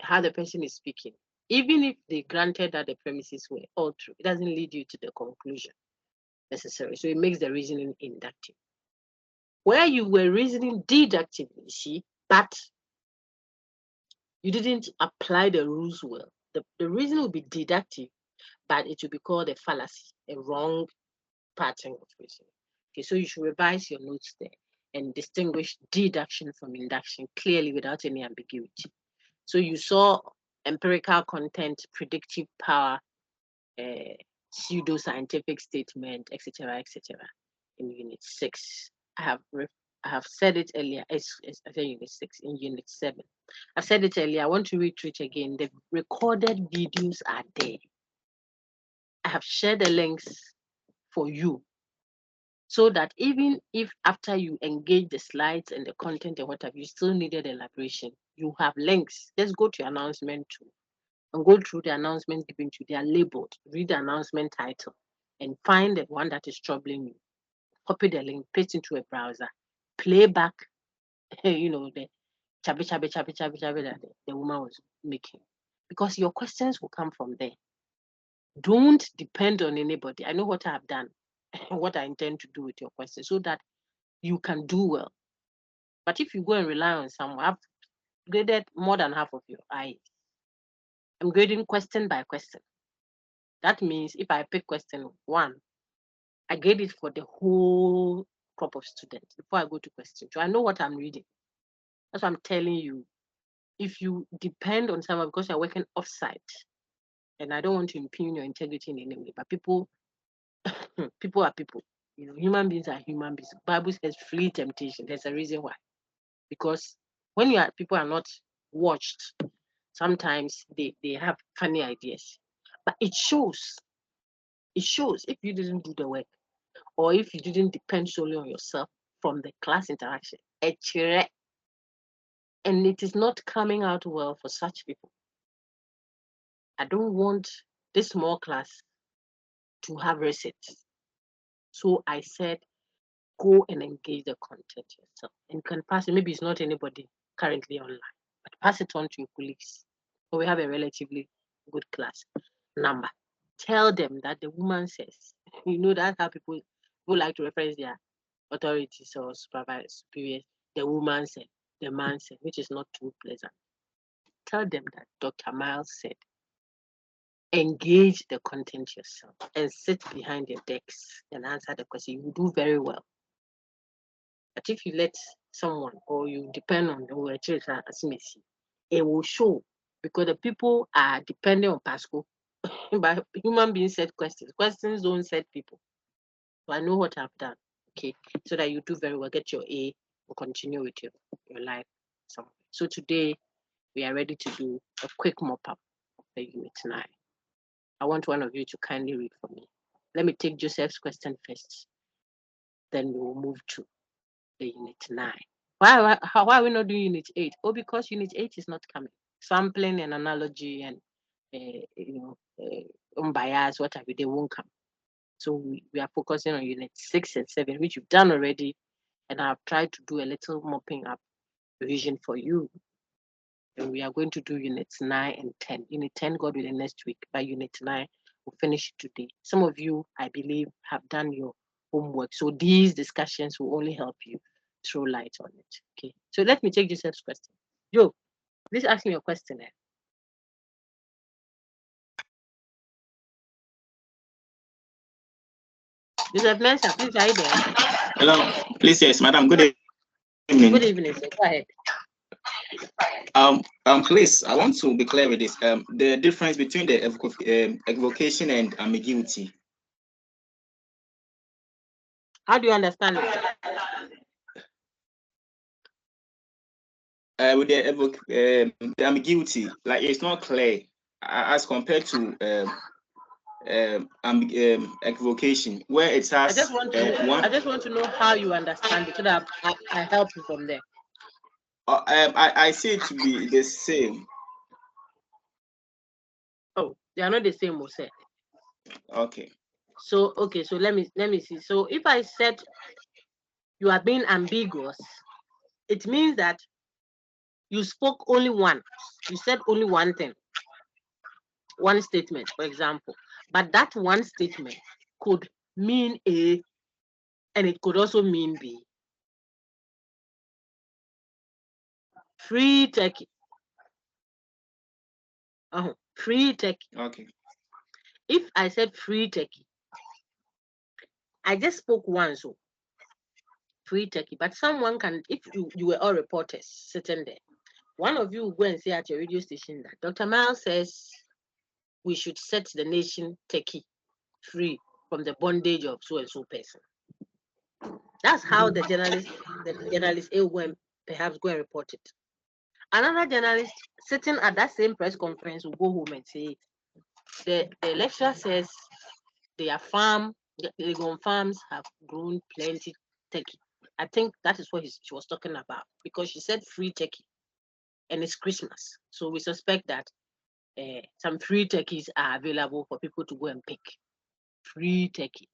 how the person is speaking. Even if they granted that the premises were all true, it doesn't lead you to the conclusion necessarily. So it makes the reasoning inductive. where you were reasoning deductively, see, but you didn't apply the rules well. The reason will be deductive, but it will be called a fallacy, a wrong pattern of reasoning. Okay, so you should revise your notes there and distinguish deduction from induction clearly without any ambiguity. So you saw empirical content, predictive power, pseudo-scientific statement, etc., etc. in Unit 6. I have said it earlier. I said Unit 6 in Unit 7. I said it earlier. I want to read it again. The recorded videos are there. I have shared the links for you so that even if after you engage the slides and the content and what have you still needed elaboration, you have links. Just go to your announcement too and go through the announcement given to you. They are labeled. Read the announcement title and find the one that is troubling you. Copy the link, paste into a browser, play back, the chabby that the woman was making. Because your questions will come from there. Don't depend on anybody. I know what I have done, what I intend to do with your questions so that you can do well. But if you go and rely on someone, I've graded more than half of your eyes. I'm grading question by question. That means if I pick question 1, I grade it for the whole crop of students before I go to question 2. I know what I'm reading. That's what I'm telling you. If you depend on someone because you're working offsite, and I don't want to impugn your integrity in any way, but people are people. Human beings are human beings. Bible says flee temptation. There's a reason why. Because when people are not watched, sometimes they have funny ideas. But it shows if you didn't do the work or if you didn't depend solely on yourself from the class interaction. And it is not coming out well for such people. I don't want this small class to have receipts. So I said, go and engage the content yourself. And you can pass it. Maybe it's not anybody currently online, but pass it on to your colleagues. So we have a relatively good class number. Tell them that the woman says. That's how people like to reference their authorities or supervisors, superiors. The woman said, the man said, which is not too pleasant. Tell them that Dr. Miles said, engage the content yourself and sit behind your decks and answer the question. You do very well. But if you let someone or you depend on the word, it will show because the people are depending on Pasco. But human beings set questions. Questions don't set people. So I know what I've done. Okay. So that you do very well, get your A and continue with your life somewhere. So today we are ready to do a quick mop-up of the Unit 9. I want one of you to kindly read for me. Let me take Joseph's question first. Then we will move to the Unit 9. Why are we not doing Unit 8? Oh, because Unit 8 is not coming. Sampling and analogy and unbiased, what have you, they won't come. So we are focusing on Unit 6 and 7, which you've done already, and I've tried to do a little mopping up revision for you. And we are going to do Units 9 and 10. Unit 10, God willing, next week. By Unit 9, we'll finish it today. Some of you, I believe, have done your homework. So these discussions will only help you throw light on it. Okay. So let me take Joseph's question. Joe, please ask me your question. Joseph Mensah, please, are you there? Hello. Please, yes, madam. Good evening. Good evening, sir. Go ahead. Please, I want to be clear with this. The difference between the equivocation and ambiguity. How do you understand it? With the ambiguity, like it's not clear as compared to equivocation, where it has. I just want to know how you understand it so that I help you from there. I see it to be the same. Oh, they are not the same, Mose. Okay. So let me see. So if I said you are being ambiguous, it means that you spoke only one. You said only one thing, one statement, for example. But that one statement could mean A, and it could also mean B. free turkey. Free turkey. Okay. If I said free turkey, I just spoke once, so free turkey. But someone can, if you were all reporters sitting there, one of you will go and say at your radio station that Dr. Miles says we should set the nation turkey free from the bondage of so and so person. That's how the journalist will perhaps go and report it. Another journalist sitting at that same press conference will go home and say, the lecturer says their farm, the Legon farms have grown plenty turkey. I think that is what she was talking about, because she said free turkey and it's Christmas. So we suspect that some free turkeys are available for people to go and pick. Free turkey.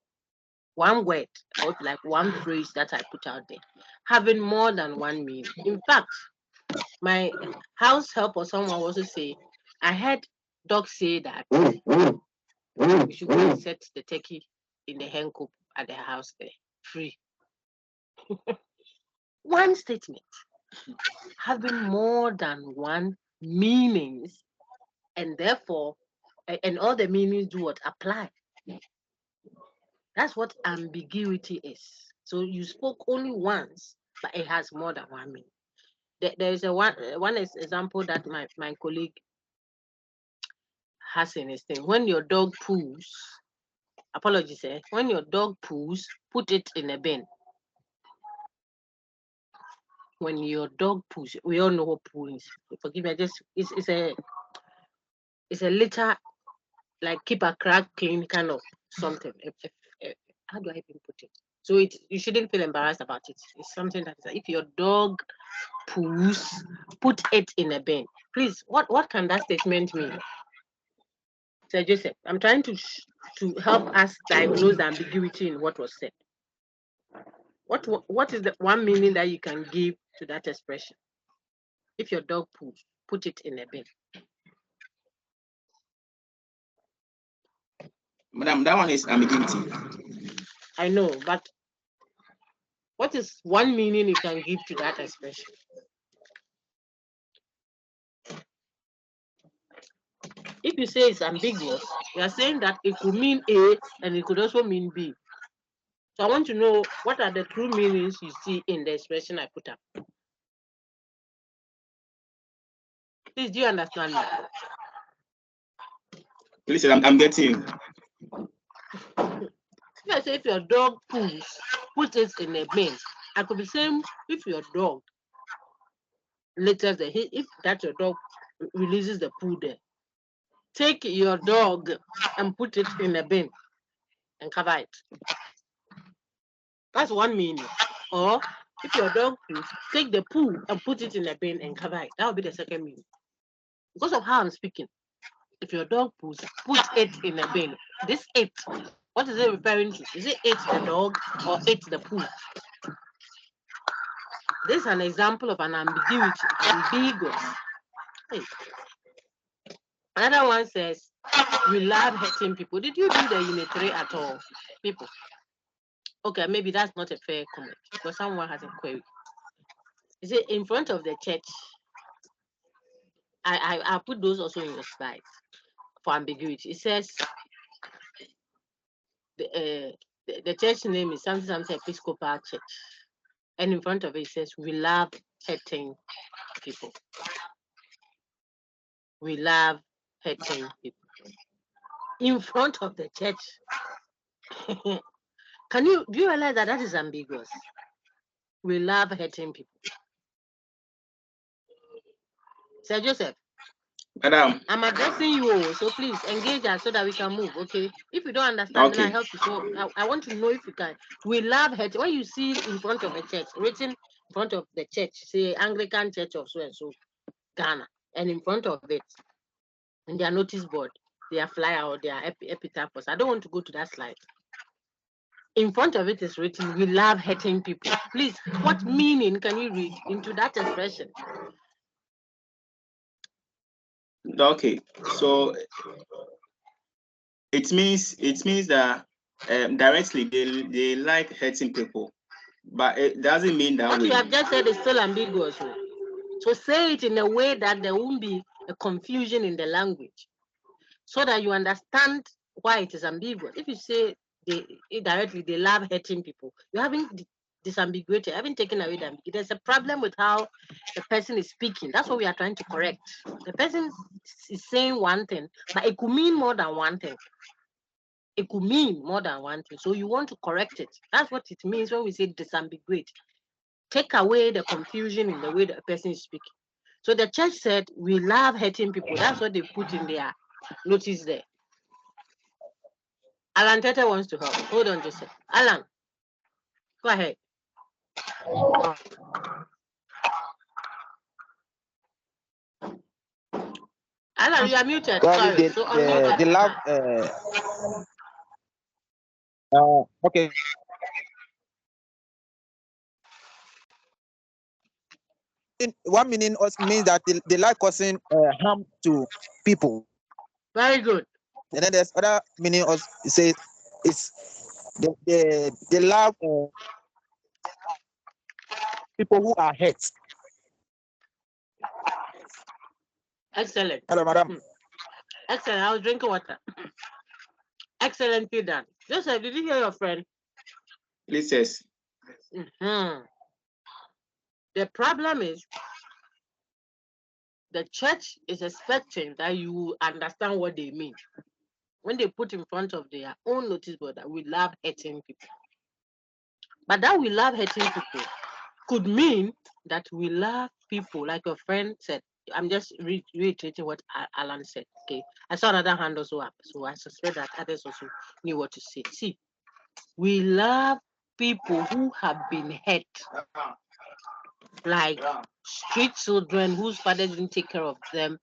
One word, or like one phrase that I put out there, having more than one meaning. In fact, my house help or someone also say, I heard Doc say that we should go and set the turkey in the hen coop at the house there, free. One statement having more than one meanings, and therefore, and all the meanings do what apply. That's what ambiguity is. So you spoke only once, but it has more than one meaning. There is a one example that my colleague has in his thing. When your dog poos, apologies, when your dog poos, put it in a bin. When your dog poos, we all know what poo is. Forgive me, it's a litter, like keep a crack clean kind of something. How do I even put it? So you shouldn't feel embarrassed about it. It's something that if your dog poos, put it in a bin. Please, what can that statement mean? Sir Joseph, I'm trying to help us diagnose the ambiguity in what was said. What is the one meaning that you can give to that expression? If your dog poos, put it in a bin. Madam, that one is ambiguity. I know, but what is one meaning you can give to that expression? If you say it's ambiguous, you are saying that it could mean A and it could also mean B. So I want to know what are the true meanings you see in the expression I put up. Please, do you understand me? Please, I'm getting you. If I say if your dog poos, put it in a bin, I could be saying if your dog litters if that your dog releases the poo there, take your dog and put it in a bin and cover it. That's one meaning. Or if your dog poos, take the poo and put it in a bin and cover it. That would be the second meaning. Because of how I'm speaking. If your dog poos, put it in a bin. This it, what is it referring to? Is it the dog or the poo? This is an example of an ambiguity, ambiguous. Hey. Another one says, we love hurting people. Did you do the unit 3 at all, people? Okay, maybe that's not a fair comment because someone has a query. Is it in front of the church? I put those also in your slides for ambiguity. It says the church name is something Episcopal Church, and in front of it says we love hurting people. We love hurting people. In front of the church. Do you realize that is ambiguous? We love hurting people. Sir Joseph, Madam, I'm addressing you, so please engage us so that we can move, okay? If you don't understand, then I help you. So I want to know if you can. We love hurting. When you see in front of a church, written in front of the church, say Anglican Church of so and so, Ghana, and in front of it, in their notice board, their flyer or their epitaph. I don't want to go to that slide. In front of it is written, we love hurting people. Please, what meaning can you read into that expression? Okay, so it means that directly they like hurting people, but it doesn't mean that what way. you have just said is still ambiguous. So say it in a way that there won't be a confusion in the language, so that you understand why it is ambiguous. If you say indirectly they love hurting people, you haven't disambiguated, haven't taken away the ambiguity. There's a problem with how the person is speaking. That's what we are trying to correct. The person is saying one thing, but it could mean more than one thing. It could mean more than one thing. So you want to correct it. That's what it means when we say disambiguate. Take away the confusion in the way the person is speaking. So the church said, we love hurting people. That's what they put in their notice there. Alan Tete wants to help. Hold on just a second. Alan, go ahead. Alan, you are muted. Sorry. The love. Okay. One meaning also means that they like causing harm to people. Very good. And then there's other meaning also says it's the love people who are hurt. Excellent. Hello, madam. Excellent. I was drinking water. Excellently done. Joseph, did you hear your friend? Please, yes. The problem is the church is expecting that you understand what they mean when they put in front of their own notice board that we love hurting people. But that we love hurting people could mean that we love people, like your friend said. I'm just reiterating what Alan said. Okay, I saw another hand also up, so I suspect that others also knew what to say. See, we love people who have been hurt, like street children whose father didn't take care of them.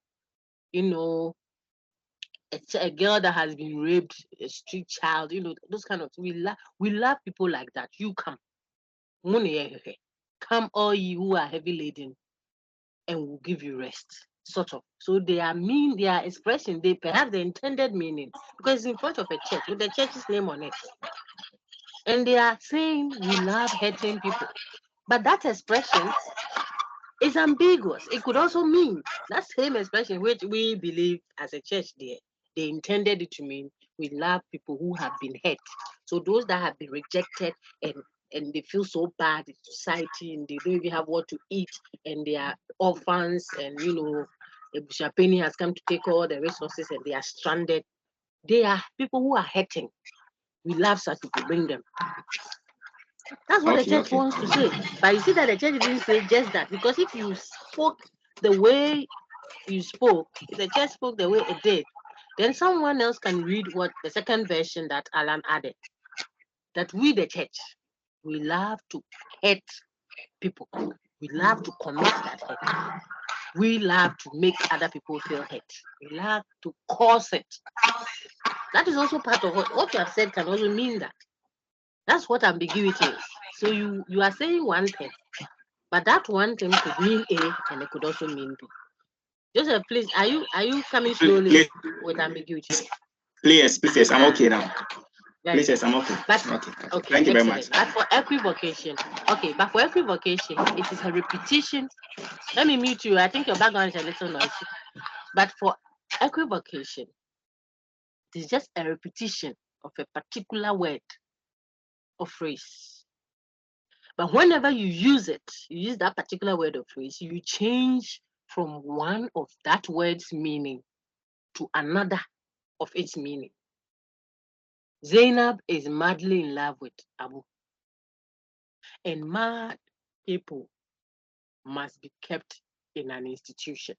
You know, it's a girl that has been raped, a street child. You know, those kind of. We love people like that. You come, come all you who are heavy laden, and we'll give you rest. Sort of. So they are expressing, they perhaps the intended meaning, because it's in front of a church with the church's name on it. And they are saying we love hurting people. But that expression is ambiguous. It could also mean that same expression which we believe as a church they intended it to mean we love people who have been hurt. So those that have been rejected and they feel so bad in society and they don't even have what to eat and they are orphans and Bishop Penny has come to take all the resources and they are stranded. They are people who are hurting. We love such people, bring them. That's what the church wants to say. But you see that the church didn't say just that, because if you spoke the way you spoke, if the church spoke the way it did, then someone else can read what the second version that Alan added. That we, the church, we love to hurt people. We love to commit that hurt. We love to make other people feel hurt. We love to cause it. That is also part of what you have said can also mean that. That's what ambiguity is. So you are saying one thing, but that one thing could mean A and it could also mean B. Joseph, please, are you coming slowly with ambiguity? Please, I'm okay now. Please, yes, I'm okay. Okay, thank you very much. But for equivocation, it is a repetition. Let me mute you. I think your background is a little noisy. But for equivocation, it is just a repetition of a particular word or phrase. But whenever you use it, you use that particular word or phrase, you change from one of that word's meaning to another of its meaning. Zainab is madly in love with Abu. And mad people must be kept in an institution.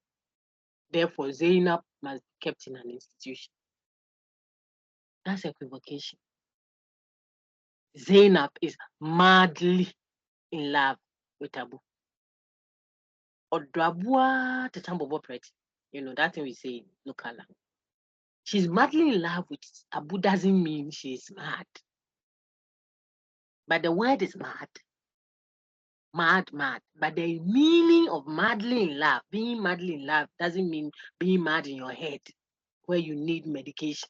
Therefore, Zainab must be kept in an institution. That's equivocation. Zainab is madly in love with Abu. Odrabua tetambobo pretty. You know, that thing we say in local language. She's madly in love with Abu doesn't mean she's mad. But the word is mad. Mad. But the meaning of madly in love, being madly in love, doesn't mean being mad in your head where you need medication.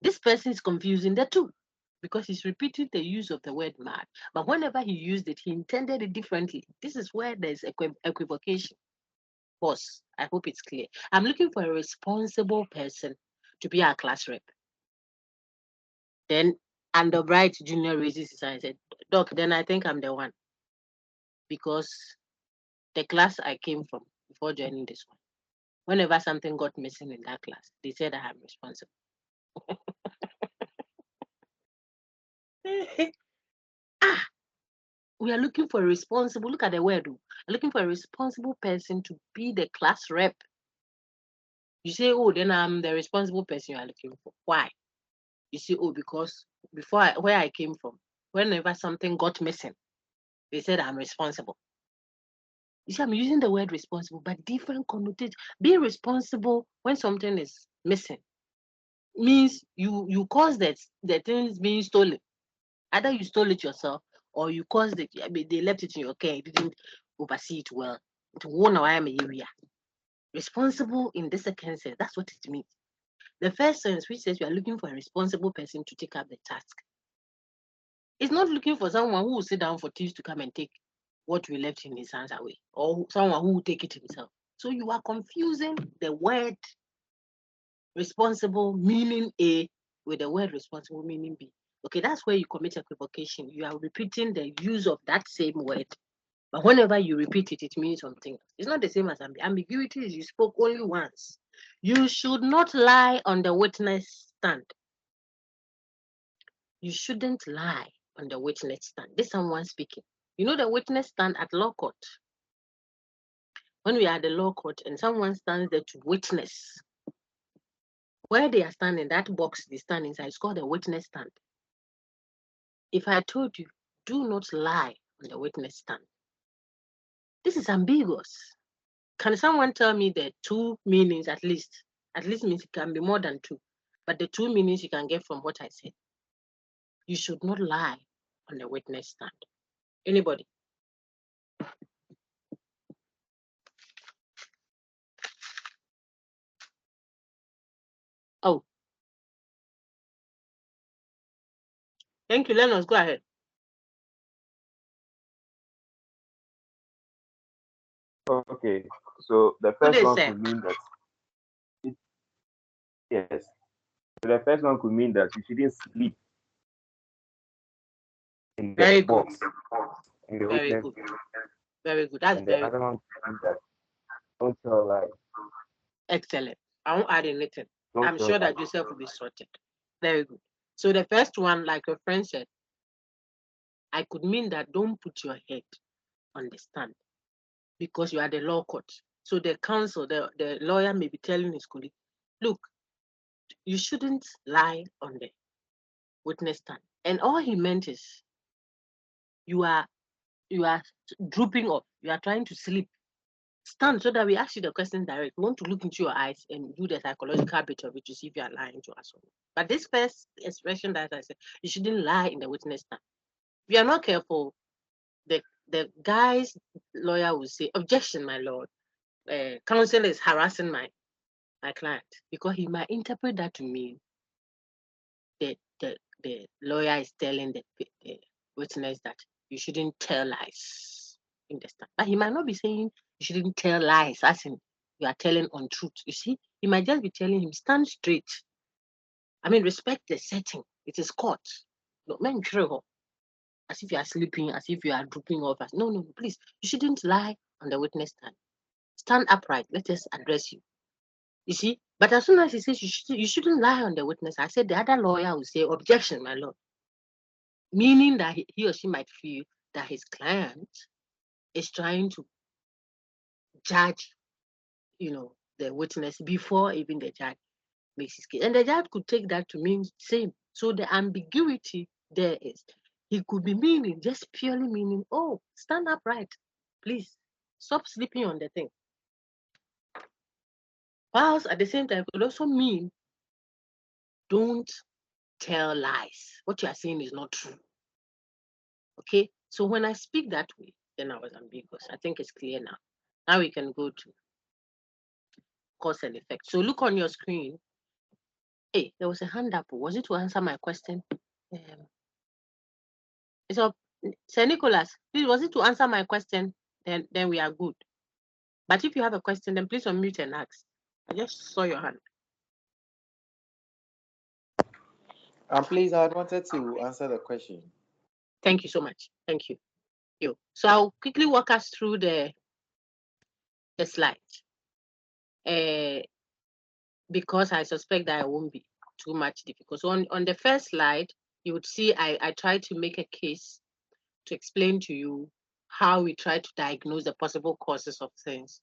This person is confusing the two. because he's repeating the use of the word mad. But whenever he used it, he intended it differently. This is where there's equivocation. Boss, I hope it's clear. I'm looking for a responsible person to be our class rep. Then Under Bright Junior raises his hand and said, Doc, then I think I'm the one. Because the class I came from before joining this one, whenever something got missing in that class, they said I am responsible. We are looking for a responsible, look at the word, we're looking for a responsible person to be the class rep. You say, oh, then I'm the responsible person you are looking for. Why? You say, oh, because where I came from, whenever something got missing, they said I'm responsible. You see, I'm using the word responsible, but different connotations. Being responsible when something is missing means you cause the things being stolen. Either you stole it yourself or you caused it. I mean, they left it in your care. You didn't oversee it well. To warn I am a area. Responsible in the second sense, that's what it means. The first sense, which says you are looking for a responsible person to take up the task. It's not looking for someone who will sit down for thieves to come and take what we left in his hands away, or someone who will take it himself. So you are confusing the word responsible meaning A with the word responsible meaning B. Okay, that's where you commit equivocation. You are repeating the use of that same word, but whenever you repeat it, it means something else. It's not the same as ambiguity. Is you spoke only once. You should not lie on the witness stand. You shouldn't lie on the witness stand. This is someone speaking. You know the witness stand at law court. When we are at the law court and someone stands there to witness, where they are standing, that box they stand inside is called the witness stand. If I told you, do not lie on the witness stand, this is ambiguous. Can someone tell me the two meanings at least? At least means it can be more than two, but the two meanings you can get from what I said. You should not lie on the witness stand. Anybody? Oh, thank you. Lennox, go ahead. Okay, so the first one could mean that yes. So the first one could mean that you shouldn't sleep in the Very box. good. In the Very witness. good. Very good. That's And very the other good. one could mean that don't tell lies. Excellent. I won't add anything. Don't I'm tell sure lies. that Joseph will be sorted. Very good. So the first one, like your friend said, I could mean that don't put your head on the stand because you are the law court. So the counsel, the lawyer may be telling his colleague, look, you shouldn't lie on the witness stand. And all he meant is you are drooping off. You are trying to sleep. Stand so that we ask you the question direct. We want to look into your eyes and do the psychological bit of it to see if you are lying to us or not. But this first expression that I said, you shouldn't lie in the witness stand. If you are not careful, the guy's lawyer will say, objection, my lord. Counsel is harassing my client, because he might interpret that to mean that the lawyer is telling the witness that you shouldn't tell lies in the stand. But he might not be saying you shouldn't tell lies, as in you are telling untruth. You see, he might just be telling him, stand straight. I mean, respect the setting. It is court. No, man, as if you are sleeping, as if you are drooping off. No, please, you shouldn't lie on the witness stand. Stand upright. Let us address you. You see, but as soon as he says you shouldn't lie on the witness, I said the other lawyer will say, objection, my lord. Meaning that he or she might feel that his client is trying to judge, the witness before even the judge makes his case. And the judge could take that to mean same. So the ambiguity there is, he could be meaning, just purely meaning, oh, stand upright, please, stop sleeping on the thing. Whilst at the same time, it could also mean, don't tell lies. What you are saying is not true. Okay, so when I speak that way, then I was ambiguous. I think it's clear now. Now we can go to cause and effect. So look on your screen. Hey, there was a hand up. Was it to answer my question? So, Sir Nicholas, please, was it to answer my question? Then we are good. But if you have a question, then please unmute and ask. I just saw your hand. Please, I wanted to answer the question. Thank you so much. Thank you. So I'll quickly walk us through the slide. Because I suspect that it won't be too much difficult. So on the first slide, you would see I tried to make a case to explain to you how we try to diagnose the possible causes of things,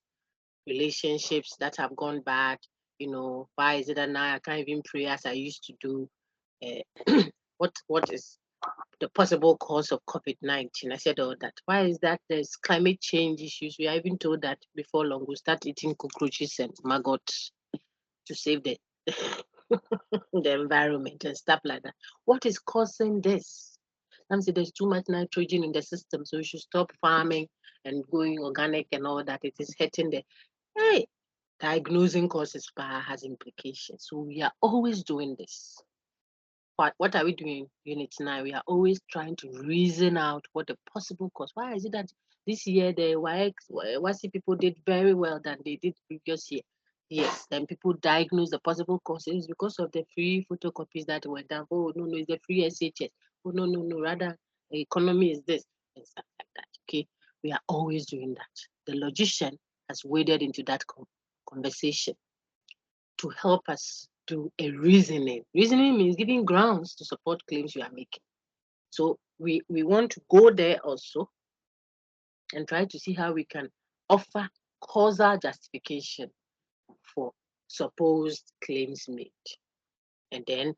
relationships that have gone bad. Why is it that now I can't even pray as I used to do? What is the possible cause of COVID-19? I said all that. Why is that? There's climate change issues. We are even told that before long we'll start eating cockroaches and maggots to save the the environment and stuff like that. What is causing this? I'm saying there's too much nitrogen in the system, so we should stop farming and going organic and all that. It is hurting diagnosing causes has implications. So we are always doing this. But what are we doing in Unit 9? We are always trying to reason out what the possible cause. Why is it that this year the YC people did very well than they did previous year? Yes, then people diagnose the possible causes because of the free photocopies that were done. Oh, no, it's the free SHS. Oh, no, rather the economy is this and stuff like that. Okay, we are always doing that. The logician has waded into that conversation to help us do a reasoning. Reasoning means giving grounds to support claims you are making. So we want to go there also and try to see how we can offer causal justification for supposed claims made. And then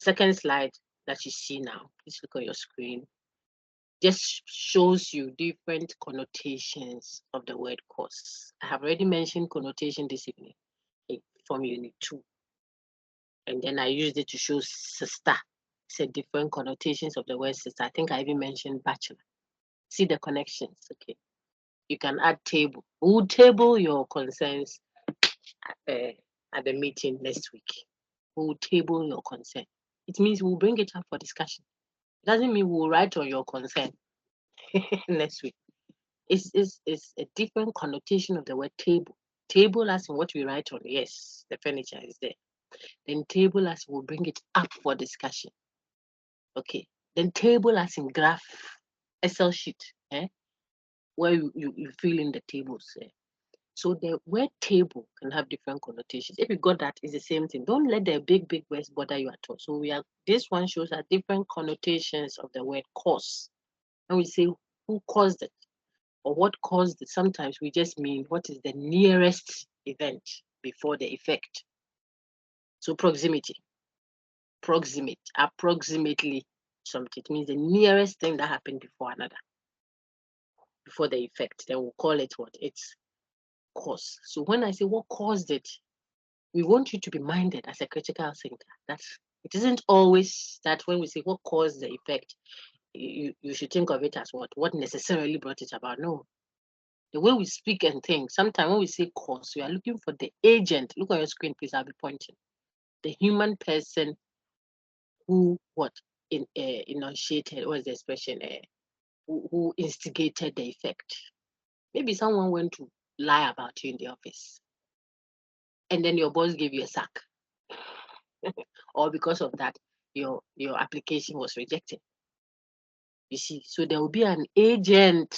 second slide that you see now, please look on your screen, just shows you different connotations of the word cause. I have already mentioned connotation this evening from Unit 2. And then I used it to show sister. It's different connotations of the word sister. I think I even mentioned bachelor. See the connections, okay? You can add table. We'll table your concerns at the meeting next week. We'll table your concern. It means we'll bring it up for discussion. It doesn't mean we'll write on your concern next week. It's a different connotation of the word table. Table as in what we write on. Yes, the furniture is there. Then table as we'll bring it up for discussion. Okay. Then table as in graph, Excel sheet, where you fill in the tables. So the word table can have different connotations. If you got that, it's the same thing. Don't let the big words bother you at all. So this one shows us different connotations of the word cause. And we say who caused it or what caused it. Sometimes we just mean what is the nearest event before the effect. So proximity, proximate, approximately something. It means the nearest thing that happened before another, before the effect. Then we'll call it what? It's cause. So when I say what caused it, we want you to be minded as a critical thinker that it isn't always that when we say what caused the effect, you should think of it as what necessarily brought it about. No. The way we speak and think, sometimes when we say cause, we are looking for the agent. Look on your screen, please. I'll be pointing. The human person who enunciated, what is the expression, who instigated the effect. Maybe someone went to lie about you in the office and then your boss gave you a sack. Or because of that, your application was rejected. You see, so there will be an agent,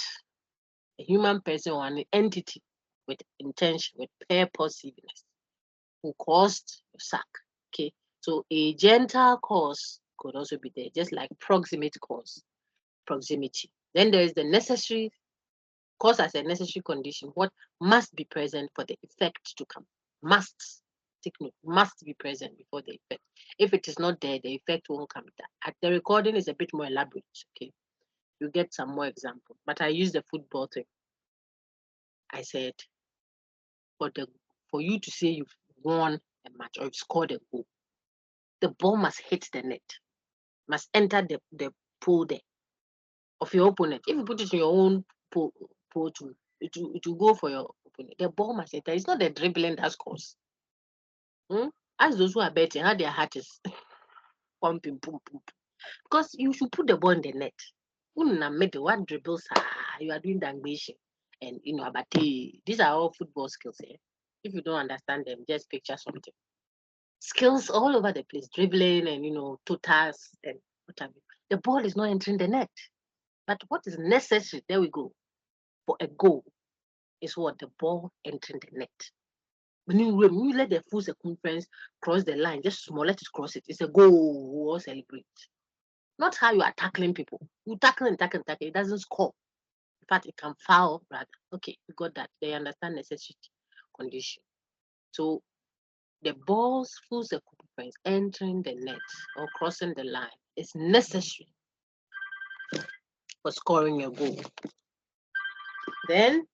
a human person or an entity with intention, with purposiveness, who caused your sack. Okay, so agental cause could also be there, just like proximate cause, proximity. Then there is the necessary cause as a necessary condition. What must be present for the effect to come? Must be present before the effect. If it is not there, the effect won't come. At the recording is a bit more elaborate. Okay, you get some more examples. But I use the football thing. I said, for you to say you've won a match or you've scored a goal, the ball must hit the net, must enter the pool there of your opponent. If you put it in your own pool too, it will go for your opponent. The ball must enter. It's not the dribbling that scores. As those who are betting, how their heart is pumping, boom, boom. Because you should put the ball in the net. In the middle, what dribbles you are doing dangation. And abate. These are all football skills here. If you don't understand them, just picture something. Skills all over the place, dribbling and totals and what have you. The ball is not entering the net. But what is necessary, there we go, for a goal is what? The ball entering the net. When you let the full circumference cross the line, just small, let it cross it. It's a goal. We'll celebrate. Not how you are tackling people. You tackle and tackle and tackle. It doesn't score. In fact, it can foul rather. Okay, you got that. They understand necessity condition. So the ball's full circumference entering the net or crossing the line is necessary for scoring a goal. Then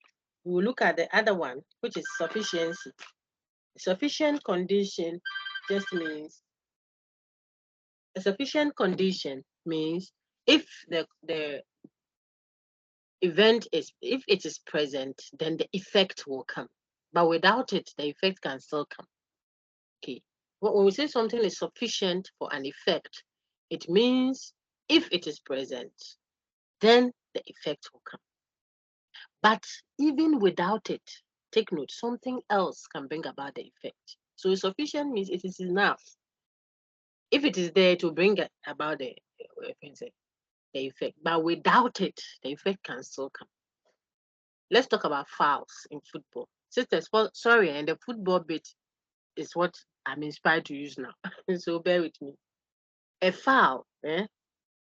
we'll look at the other one, which is sufficiency. Sufficient condition just means a sufficient condition means if the event is, if it is present, then the effect will come. But without it, the effect can still come. Okay. When we say something is sufficient for an effect, it means if it is present, then the effect will come. But even without it, take note, something else can bring about the effect. So sufficient means it is enough. If it is there to bring about the effect, but without it, the effect can still come. Let's talk about fouls in football. Sisters, sorry, and the football bit is what I'm inspired to use now. So bear with me. A foul,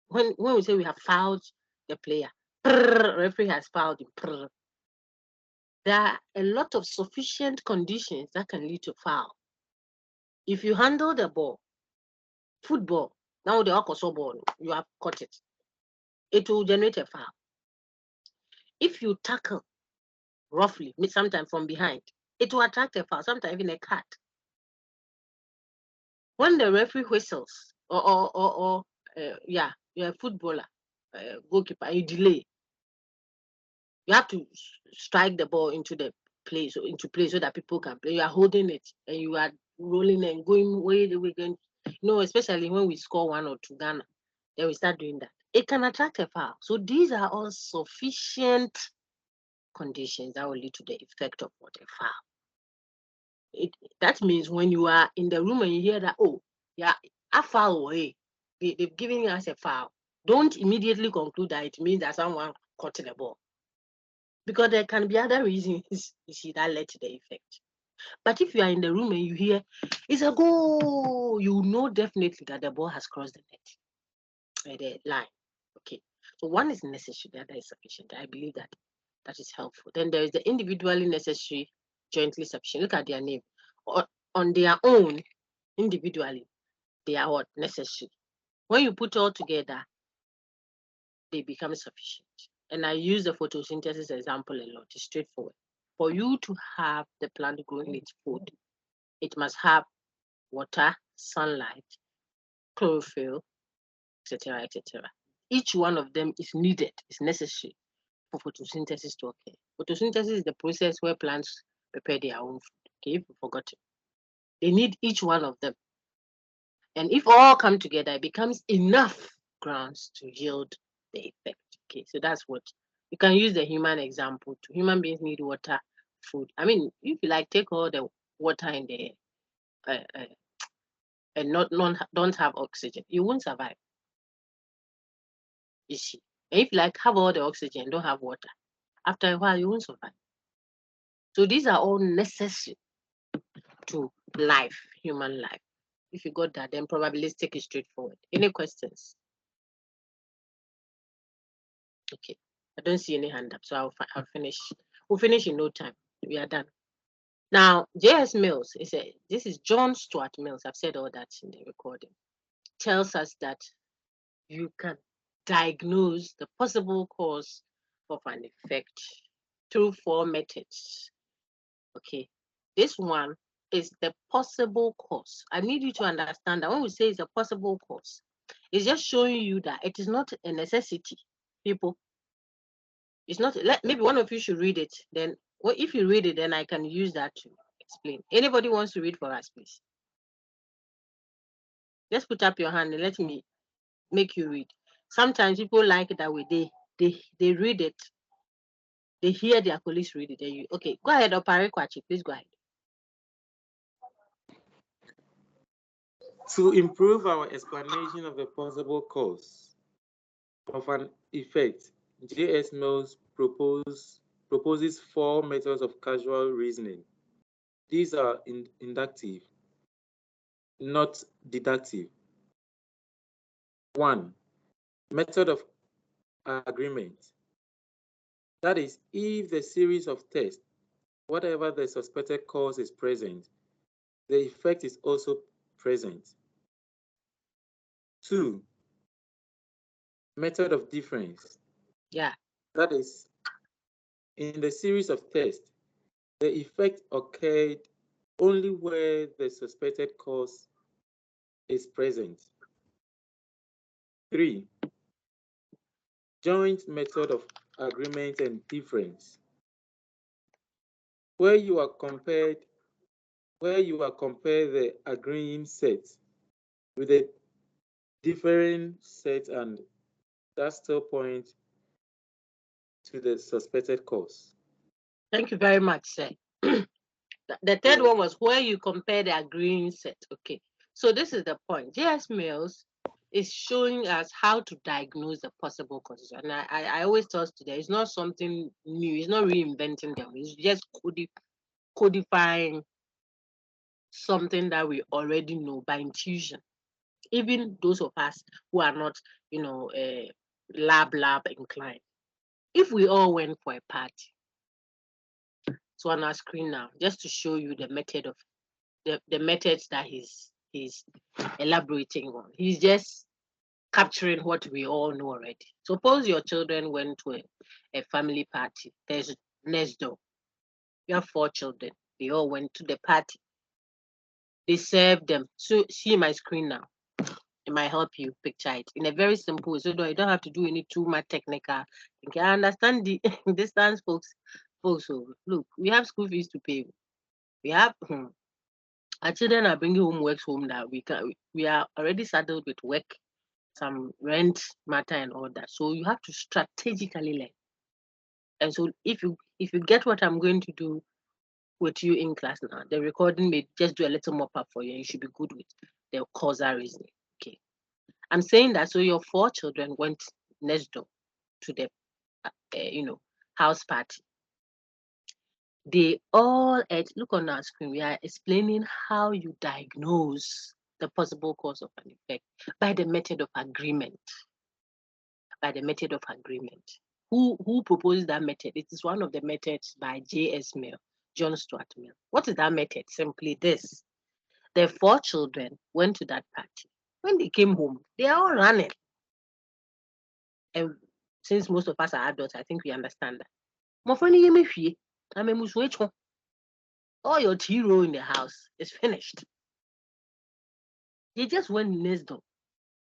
when we say we have fouled the player, referee has fouled him. There are a lot of sufficient conditions that can lead to foul. If you handle the ball, football, now the Okoso ball, you have caught it. It will generate a foul. If you tackle roughly, sometimes from behind, it will attract a foul, sometimes even a cut. When the referee whistles, you're a footballer, goalkeeper, you delay. You have to strike the ball into the place, so that people can play. You are holding it and you are rolling and going way the way going. Especially when we score 1 or 2 Ghana, then we start doing that. It can attract a foul. So these are all sufficient conditions that will lead to the effect of what a foul. That means when you are in the room and you hear that, oh, yeah, a foul, hey, they've given us a foul. Don't immediately conclude that it means that someone caught the ball. Because there can be other reasons, you see, that led to the effect. But if you are in the room and you hear, it's a goal, you know definitely that the ball has crossed the net, the line. Okay. So one is necessary, the other is sufficient. I believe that is helpful. Then there is the individually necessary, jointly sufficient. Look at their name. On their own, individually, they are what? Necessary. When you put all together, they become sufficient. And I use the photosynthesis example a lot. It's straightforward. For you to have the plant growing its food, it must have water, sunlight, chlorophyll, etc., etc. Each one of them is needed, is necessary for photosynthesis to occur. Photosynthesis is the process where plants prepare their own food. Okay, if you forgot it. They need each one of them. And if all come together, it becomes enough grounds to yield the effect. Okay, so that's what you can use the human example too. Human beings need water, food. I mean, if you like, take all the water in the and don't have oxygen, you won't survive. You see, and if you like have all the oxygen, don't have water, after a while you won't survive. So these are all necessary to life, human life. If you got that, then probabilistic is straightforward. Any questions? Okay, I don't see any hand up, so I'll finish. We'll finish in no time. We are done. Now, J.S. Mills, this is John Stuart Mills. I've said all that in the recording. Tells us that you can diagnose the possible cause of an effect through 4 methods. Okay, this one is the possible cause. I need you to understand that when we say it's a possible cause, it's just showing you that it is not a necessity, people. It's not. Maybe one of you should read it. Then, if you read it, then I can use that to explain. Anybody wants to read for us, please? Just put up your hand and let me make you read. Sometimes people like it that way. They read it. They hear their colleagues read it. Okay, go ahead, Opare Kwachi, please go ahead. To improve our explanation of the possible cause of an effect, J.S. Mills proposes 4 methods of causal reasoning. These are inductive, not deductive. 1. Method of agreement. That is, if the series of tests, whatever the suspected cause is present, the effect is also present. 2. Method of difference. Yeah. That is, in the series of tests, the effect occurred only where the suspected cause is present. 3. Joint method of agreement and difference. Where you are compare the agreeing set with a differing set, and that still points to the suspected cause. Thank you very much, sir. The third one was where you compare the agreeing set. Okay, so this is the point. J.S. Mills is showing us how to diagnose the possible causes. And I always tell students, it's not something new. It's not reinventing them. It's just codifying something that we already know by intuition. Even those of us who are not, lab inclined. If we all went for a party, so on our screen now, just to show you the method of the methods that he's elaborating on. He's just capturing what we all know already. Suppose your children went to a family party. There's next door. You have 4 children. They all went to the party. They served them. So see my screen now. It might help you picture it in a very simple way. So you don't have to do any too much technical. Okay, I understand the distance, folks. Folks, so look, we have school fees to pay. We have our children are bringing home works home now. We are already saddled with work, some rent matter and all that. So you have to strategically learn. And so if you get what I'm going to do with you in class now, the recording may just do a little more up for you. You should be good with the causal reasoning. Okay. I'm saying that so your 4 children went next door to the house party. They all look on our screen. We are explaining how you diagnose the possible cause of an effect by the method of agreement. By the method of agreement. Who proposed that method? It is one of the methods by J.S. Mill, John Stuart Mill. What is that method? Simply this. The 4 children went to that party. When they came home, they are all running. And since most of us are adults, I think we understand that. All your tea roll in the house is finished. They just went next door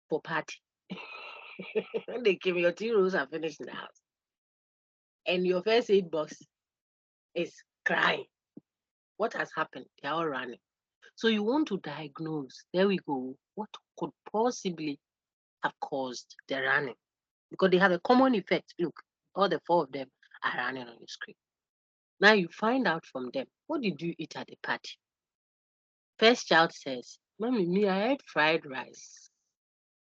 for party. When they came, your tea rolls are finished in the house. And your first aid box is crying. What has happened? They are all running. So you want to diagnose, there we go, what could possibly have caused the running? Because they have a common effect. Look, all the 4 of them are running on your screen. Now you find out from them, what did you eat at the party? First child says, Mommy, me, I had fried rice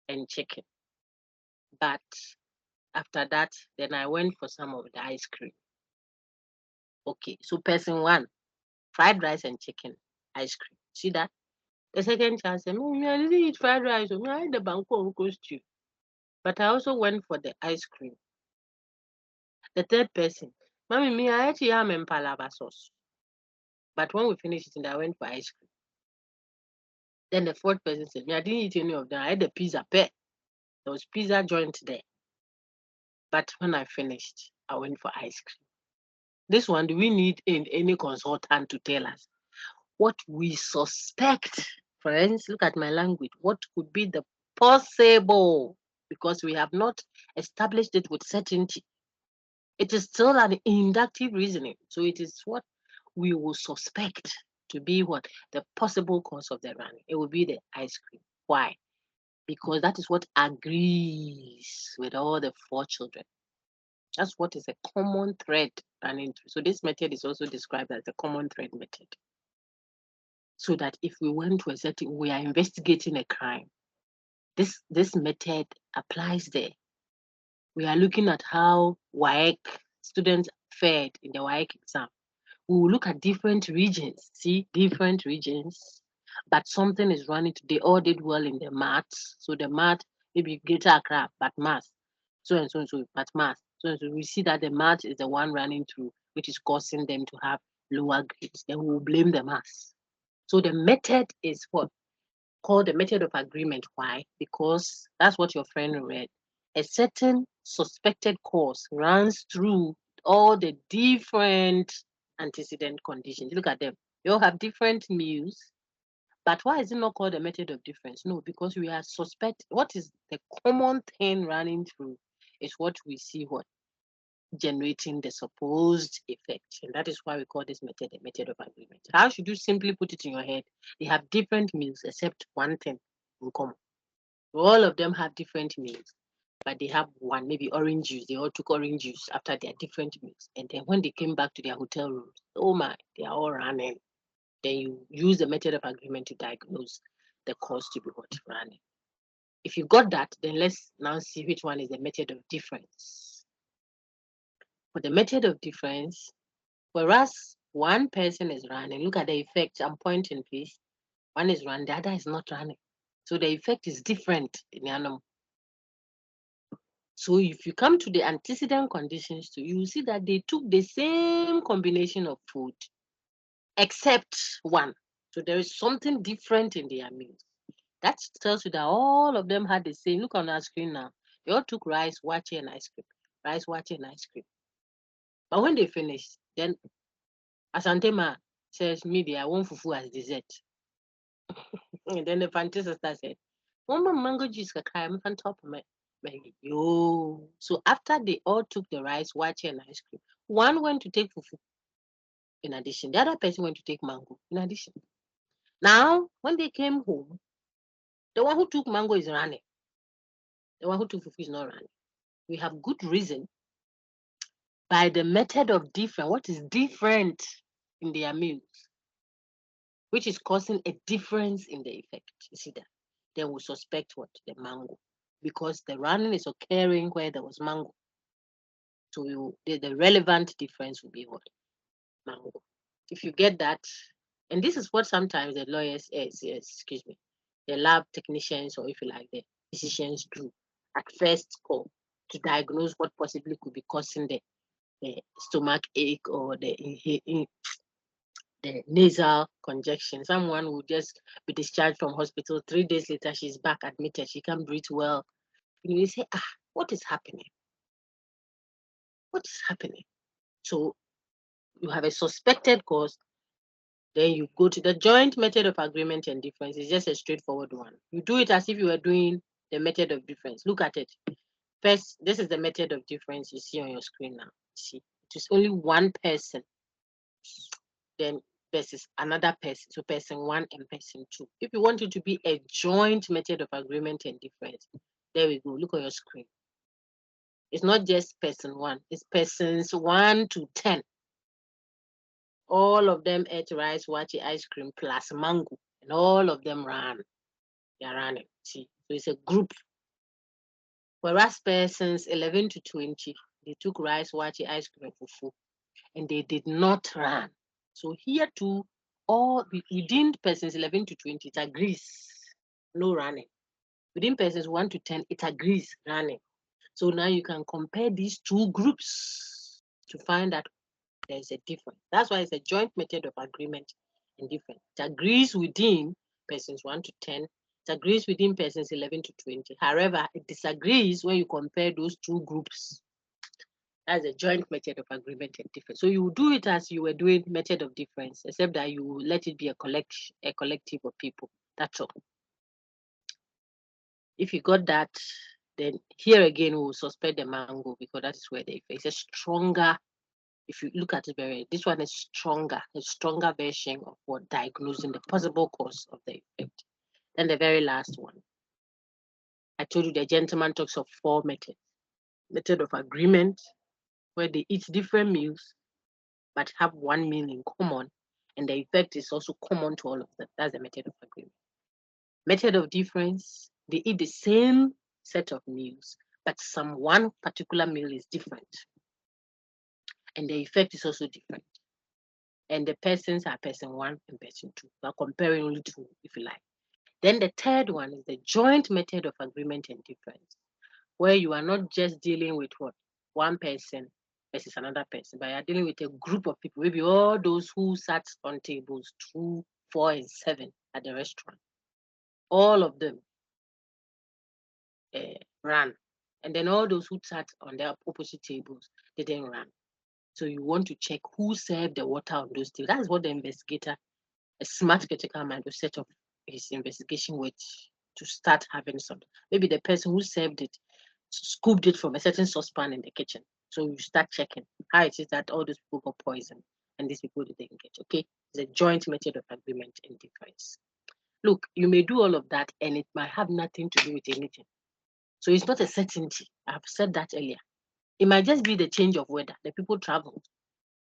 and chicken. But after that, then I went for some of the ice cream. Okay, so person 1, fried rice and chicken, ice cream. See that? The second child said, Mommy, I didn't eat fried rice. I had the banko stew. But I also went for the ice cream. The third person, Mommy, me, I ate yam and palava sauce. But when we finished eating, I went for ice cream. Then the fourth person said, I didn't eat any of them. I had the pizza pet. There was pizza joint there. But when I finished, I went for ice cream. This one, do we need any consultant to tell us what we suspect? Friends, look at my language. What could be the possible? Because we have not established it with certainty. It is still an inductive reasoning. So it is what we will suspect to be what? The possible cause of the running. It will be the ice cream. Why? because that is what agrees with all the 4 children. That's what is a common thread running through. So this method is also described as the common thread method. So that if we went to a setting, we are investigating a crime, this method applies there. We are looking at how WAEC students fared in the WAEC exam. We will look at different regions, see different regions, but something is running. They all did well in the maths. So the math, maybe greater Accra, but maths, so and so and so, but maths. So and so we see that the math is the one running through, which is causing them to have lower grades. Then we will blame the maths. So the method is what? Called the method of agreement. Why? Because that's what your friend read. A certain suspected cause runs through all the different antecedent conditions. Look at them. They all have different meals. But why is it not called a method of difference? No, because we are suspect. What is the common thing running through is what we see what generating the supposed effect. And that is why we call this method a method of agreement. How should you simply put it in your head? They have different meals except one thing in common. All of them have different meals, but they have one, maybe orange juice. They all took orange juice after their different meals. And then when they came back to their hotel rooms, oh my, they are all running. Then you use the method of agreement to diagnose the cause to be what running. If you got that, then let's now see which one is the method of difference. For the method of difference, whereas one person is running, look at the effect. I'm pointing, please. One is running, the other is not running. So the effect is different in the animal. So if you come to the antecedent conditions too, you will see that they took the same combination of food, except one. So there is something different in their meals. That tells you that all of them had the same. Look on our screen now. They all took rice, wache, and ice cream. Rice, wache, and ice cream. But when they finished, then Asantema says, media, I want fufu as dessert. And then the fancy sister said, Mama, mango juice, I'm on top of my yo. So after they all took the rice, wache, and ice cream, one went to take fufu in addition. The other person went to take mango in addition. Now, when they came home, the one who took mango is running. The one who took fufu is not running. We have good reason by the method of different. What is different in their meals, which is causing a difference in the effect. You see that? Then we suspect what? The mango. Because the running is occurring where there was mango. So the relevant difference will be what? Mango. If you get that, and this is what sometimes the lawyers, the lab technicians, or if you like, the physicians do at first call to diagnose what possibly could be causing the stomach ache or the nasal congestion. Someone will just be discharged from hospital. 3 days later, she's back admitted. She can't breathe well. You say, what is happening? What is happening? So you have a suspected cause. Then you go to the joint method of agreement and difference. It's just a straightforward one. You do it as if you were doing the method of difference. Look at it. First, this is the method of difference you see on your screen now. See, it is only one person. Then versus another person. So person 1 and person 2. If you want it to be a joint method of agreement and difference, there we go. Look on your screen. It's not just person 1. It's persons 1 to 10. All of them ate rice, wache, ice cream, plus mango. And all of them ran. They are running. See, so it's a group. Whereas persons 11 to 20, they took rice, wache, ice cream, and fufu, and they did not run. So here too, all within persons 11 to 20, it agrees, no running. Within persons 1 to 10, it agrees, running. So now you can compare these two groups to find that there's a difference. That's why it's a joint method of agreement and difference. It agrees within persons 1 to 10. It agrees within persons 11 to 20. However, it disagrees when you compare those two groups. That's a joint method of agreement and difference. So you do it as you were doing method of difference, except that you let it be a collective of people. That's all. If you got that, then here again we will suspect the mango because that is where the effect is a stronger. If you look at it this one is stronger, a stronger version of what diagnosing the possible cause of the effect. Then the very last one. I told you the gentleman talks of 4 methods. Method of agreement, where they eat different meals, but have one meal in common, and the effect is also common to all of them. That's the method of agreement. Method of difference, they eat the same set of meals, but one particular meal is different, and the effect is also different. And the persons are person 1 and person 2. We're comparing only 2, if you like. Then the third one is the joint method of agreement and difference, where you are not just dealing with what one person versus another person, but you are dealing with a group of people, maybe all those who sat on tables 2, 4, and 7 at the restaurant. All of them ran. And then all those who sat on their opposite tables didn't run. So you want to check who served the water on those tables. That's what the investigator, a smart critical mind, will set up his investigation with to start having some. Maybe the person who served it scooped it from a certain saucepan in the kitchen. So you start checking how it is that all those people got poisoned and these people didn't get. Okay, it's a joint method of agreement and difference. Look, you may do all of that and it might have nothing to do with anything. So it's not a certainty. I've said that earlier. It might just be the change of weather. The people traveled.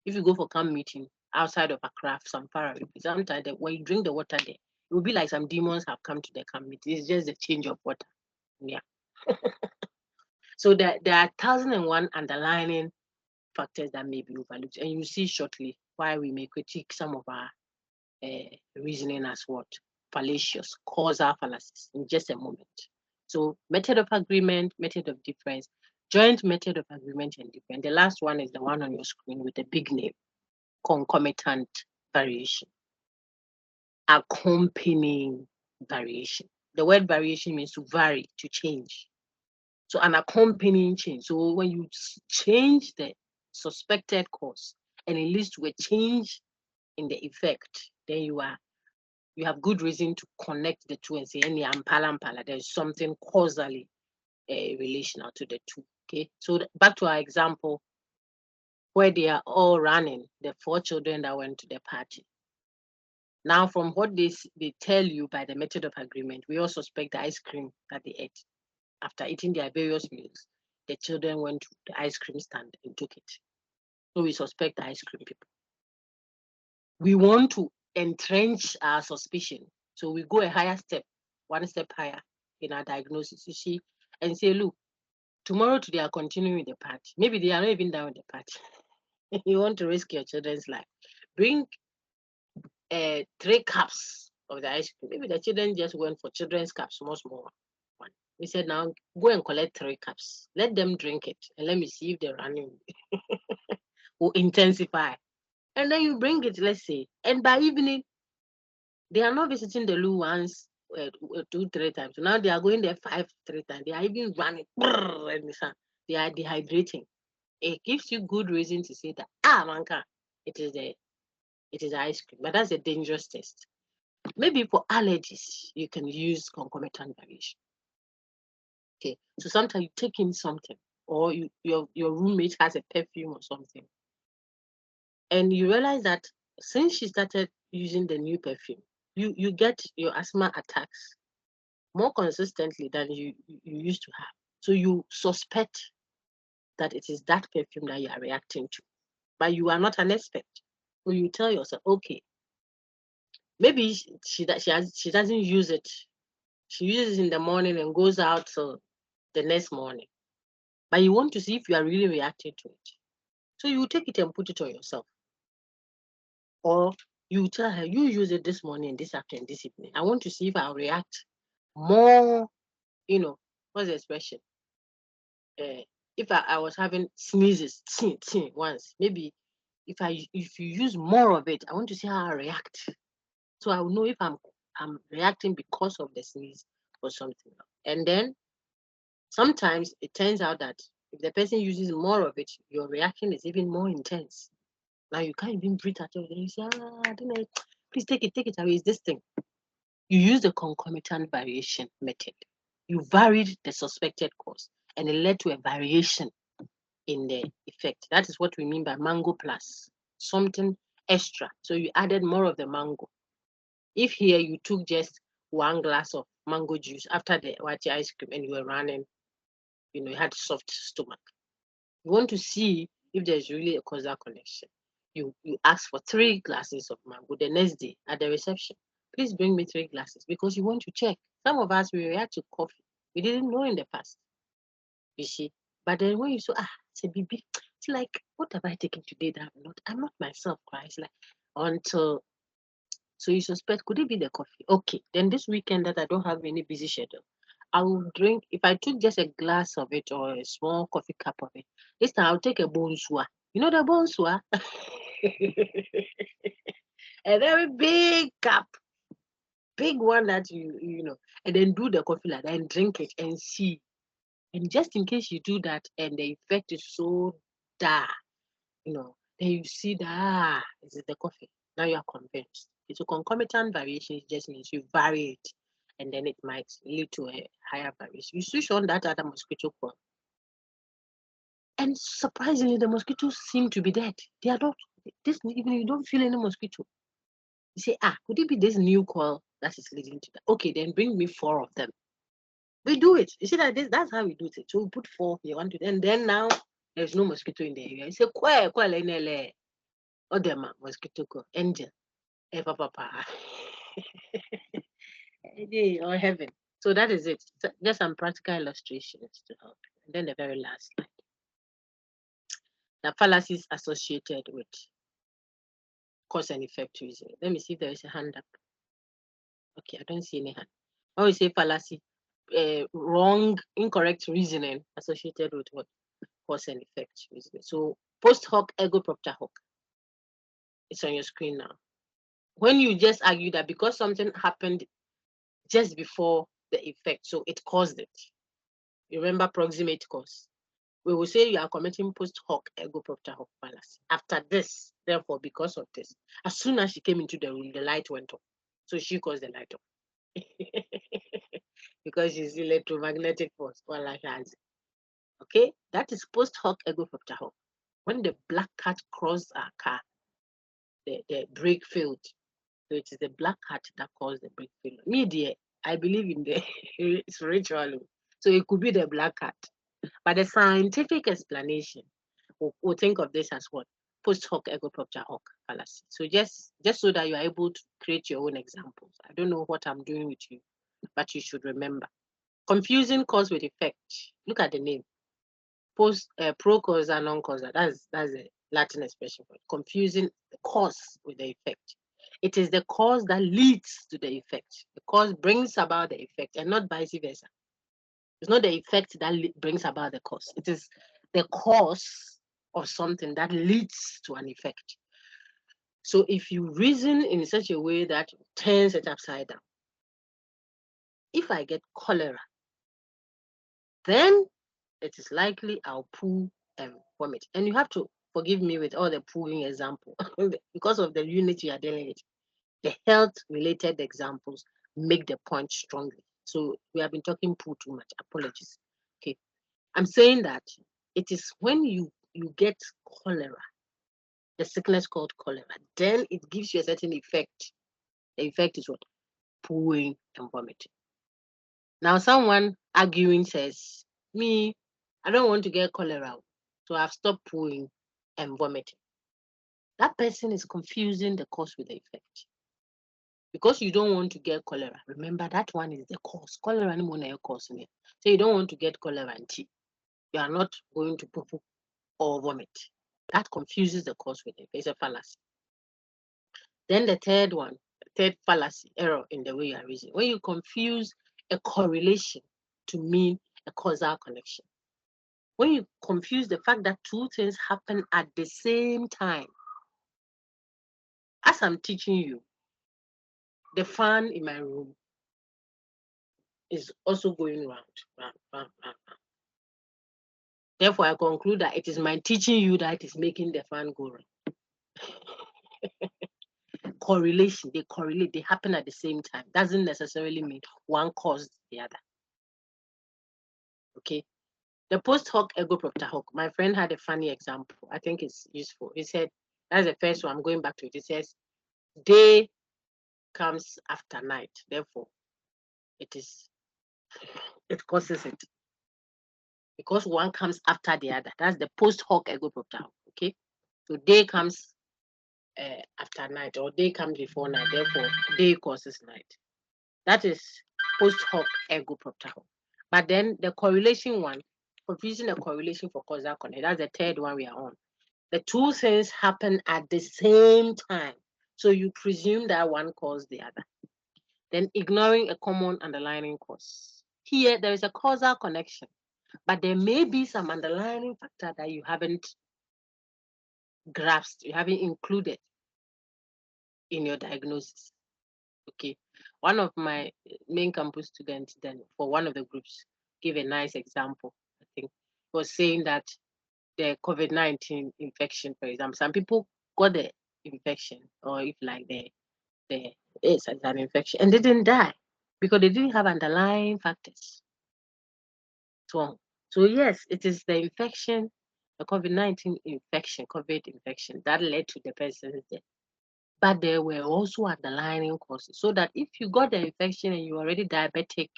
If you go for camp meeting outside of Accra, Samfara, sometimes when you drink the water there, it will be like some demons have come to the camp meeting. It's just the change of water. Yeah. So there are 1,001 underlying factors that may be overlooked. And you see shortly why we may critique some of our reasoning as what? Fallacious, causal fallacies in just a moment. So method of agreement, method of difference, joint method of agreement and difference. The last one is the one on your screen with the big name, concomitant variation. Accompanying variation. The word variation means to vary, to change. So an accompanying change. So when you change the suspected cause and it leads to a change in the effect, then you have good reason to connect the two and say, any ampala, there's something causally relational to the two. Okay, so back to our example where they are all running, the 4 children that went to the party. Now, from what they tell you by the method of agreement, we all suspect the ice cream that they ate. After eating their various meals, the children went to the ice cream stand and took it. So we suspect the ice cream people. We want to entrench our suspicion. So we go a higher step, 1 step higher in our diagnosis, you see, and say, look, tomorrow they are continuing the party. Maybe they are not even done with the party. You want to risk your children's life. Bring 3 cups of the ice cream. Maybe the children just went for children's cups, small one. We said, now go and collect 3 cups. Let them drink it and let me see if the running will intensify. And then you bring it, let's say, and by evening, they are not visiting the loo once, 2, 3 times. So now they are going there 5, 3 times. They are even running, and they are dehydrating. It gives you good reason to say that, manka, it is the ice cream, but that's a dangerous test. Maybe for allergies, you can use concomitant variation. Okay, so sometimes you take in something, or your roommate has a perfume or something, and you realize that since she started using the new perfume, you get your asthma attacks more consistently than you used to have. So you suspect that it is that perfume that you are reacting to, but you are not an expert. So you tell yourself, okay, maybe she doesn't use it. She uses it in the morning and goes out till the next morning. But you want to see if you are really reacting to it. So you take it and put it on yourself. Or you tell her, you use it this morning, this afternoon, this evening. I want to see if I'll react more, what's the expression? If I was having sneezes once, maybe if you use more of it, I want to see how I react. So I will know if I'm reacting because of the sneeze or something. And then sometimes it turns out that if the person uses more of it, your reaction is even more intense. Now you can't even breathe at all. Then you say, I don't know, please take it away. It's this thing. You use the concomitant variation method. You varied the suspected cause and it led to a variation in the effect. That is what we mean by mango plus, something extra. So you added more of the mango. If here you took just 1 glass of mango juice after the white ice cream and you were running, you know, you had soft stomach. You want to see if there's really a causal connection. You ask for 3 glasses of mango the next day at the reception. Please bring me 3 glasses because you want to check. Some of us, we react to coffee. We didn't know in the past, you see. But then when you say, it's a baby, it's like, what have I taken today that I'm not myself, Christ. Like, until, so you suspect, could it be the coffee? Okay, then this weekend that I don't have any busy schedule, I will drink, if I took just a glass of it or a small coffee cup of it, this time I'll take a bonsoir. You know the bonsoir? A very big cup, big one that you know, and then do the coffee like that and drink it and see. And just in case you do that and the effect is so dark, you know, then you see that this is the coffee. Now you are convinced. It's a concomitant variation. It just means you vary it, and then it might lead to a higher variation. You switch on that other mosquito coil, and surprisingly, the mosquitoes seem to be dead. They are not. This even you don't feel any mosquito. You say, could it be this new coil that is leading to that? Okay, then bring me 4 of them. We do it. You see that that's how we do it. So we put 4 here, 1, 2, and then now there's no mosquito in the area. You say, or them mosquito coil, angel, papa, or heaven. So that is it. Just some practical illustrations to help. And then the very last slide. The fallacies associated with cause and effect reasoning. Let me see if there is a hand up. Okay, I don't see any hand. When we say fallacy, wrong, incorrect reasoning associated with what? Cause and effect reasoning. So post hoc, ergo propter hoc. It's on your screen now. When you just argue that because something happened just before the effect, so it caused it. You remember proximate cause. We will say you are committing post hoc, ergo propter hoc fallacy. After this, therefore, because of this, as soon as she came into the room, the light went off. So she caused the light off. Because she's electromagnetic force. Okay, that is post hoc, ergo propter hoc. When the black cat crossed our car, the brake failed. So it is the black cat that caused the brake failure. Me, dear, I believe in the spiritual. So it could be the black cat. But the scientific explanation, we'll think of this as what? Post hoc, ergo propter hoc fallacy. So just so that you are able to create your own examples. I don't know what I'm doing with you, but you should remember. Confusing cause with effect. Look at the name. Pro-causal, non-causal. That's a Latin expression for it. Confusing the cause with the effect. It is the cause that leads to the effect. The cause brings about the effect and not vice versa. It's not the effect that brings about the cause. It is the cause of something that leads to an effect. So if you reason in such a way that turns it upside down, if I get cholera, then it is likely I'll poo and vomit. And you have to forgive me with all the pooing example because of the unit you are dealing with. The health-related examples make the point strongly. So we have been talking poo too much. Apologies. Okay, I'm saying that it is when you get cholera, the sickness called cholera, then it gives you a certain effect. The effect is what? Pooing and vomiting. Now someone arguing says, me, I don't want to get cholera, so I've stopped pooing and vomiting. That person is confusing the cause with the effect. Because you don't want to get cholera, remember that one is the cause. Cholera is cause. So you don't want to get cholera and tea. You are not going to poo or vomit. That confuses the cause with it. It's a fallacy. Then the third fallacy, error in the way you are reasoning. When you confuse a correlation to mean a causal connection. When you confuse the fact that 2 things happen at the same time. As I'm teaching you, the fan in my room is also going round. Therefore, I conclude that it is my teaching you that is making the fan go round. Correlation, they correlate, they happen at the same time. Doesn't necessarily mean one caused the other. Okay. The post hoc, ergo propter hoc. My friend had a funny example. I think it's useful. He said, that's the first one. I'm going back to it. It says, day comes after night. Therefore, it causes it. Because one comes after the other. That's the post hoc ego propter hoc. Okay. So day comes after night, or day comes before night. Therefore, day causes night. That is post hoc ego propter hoc. But then the correlation one, confusing a correlation for causal connection. That's the third one we are on. The two things happen at the same time. So you presume that one caused the other. Then ignoring a common underlying cause. Here, there is a causal connection, but there may be some underlying factor that you haven't grasped, you haven't included in your diagnosis. Okay. One of my main campus students then for one of the groups gave a nice example. I think was saying that the COVID-19 infection, for example, some people got the infection, or if like the AIDS as an infection, and they didn't die because they didn't have underlying factors. So yes, it is the infection, the COVID-19 infection, COVID infection that led to the person's death. But there were also underlying causes. So that if you got the infection and you're already diabetic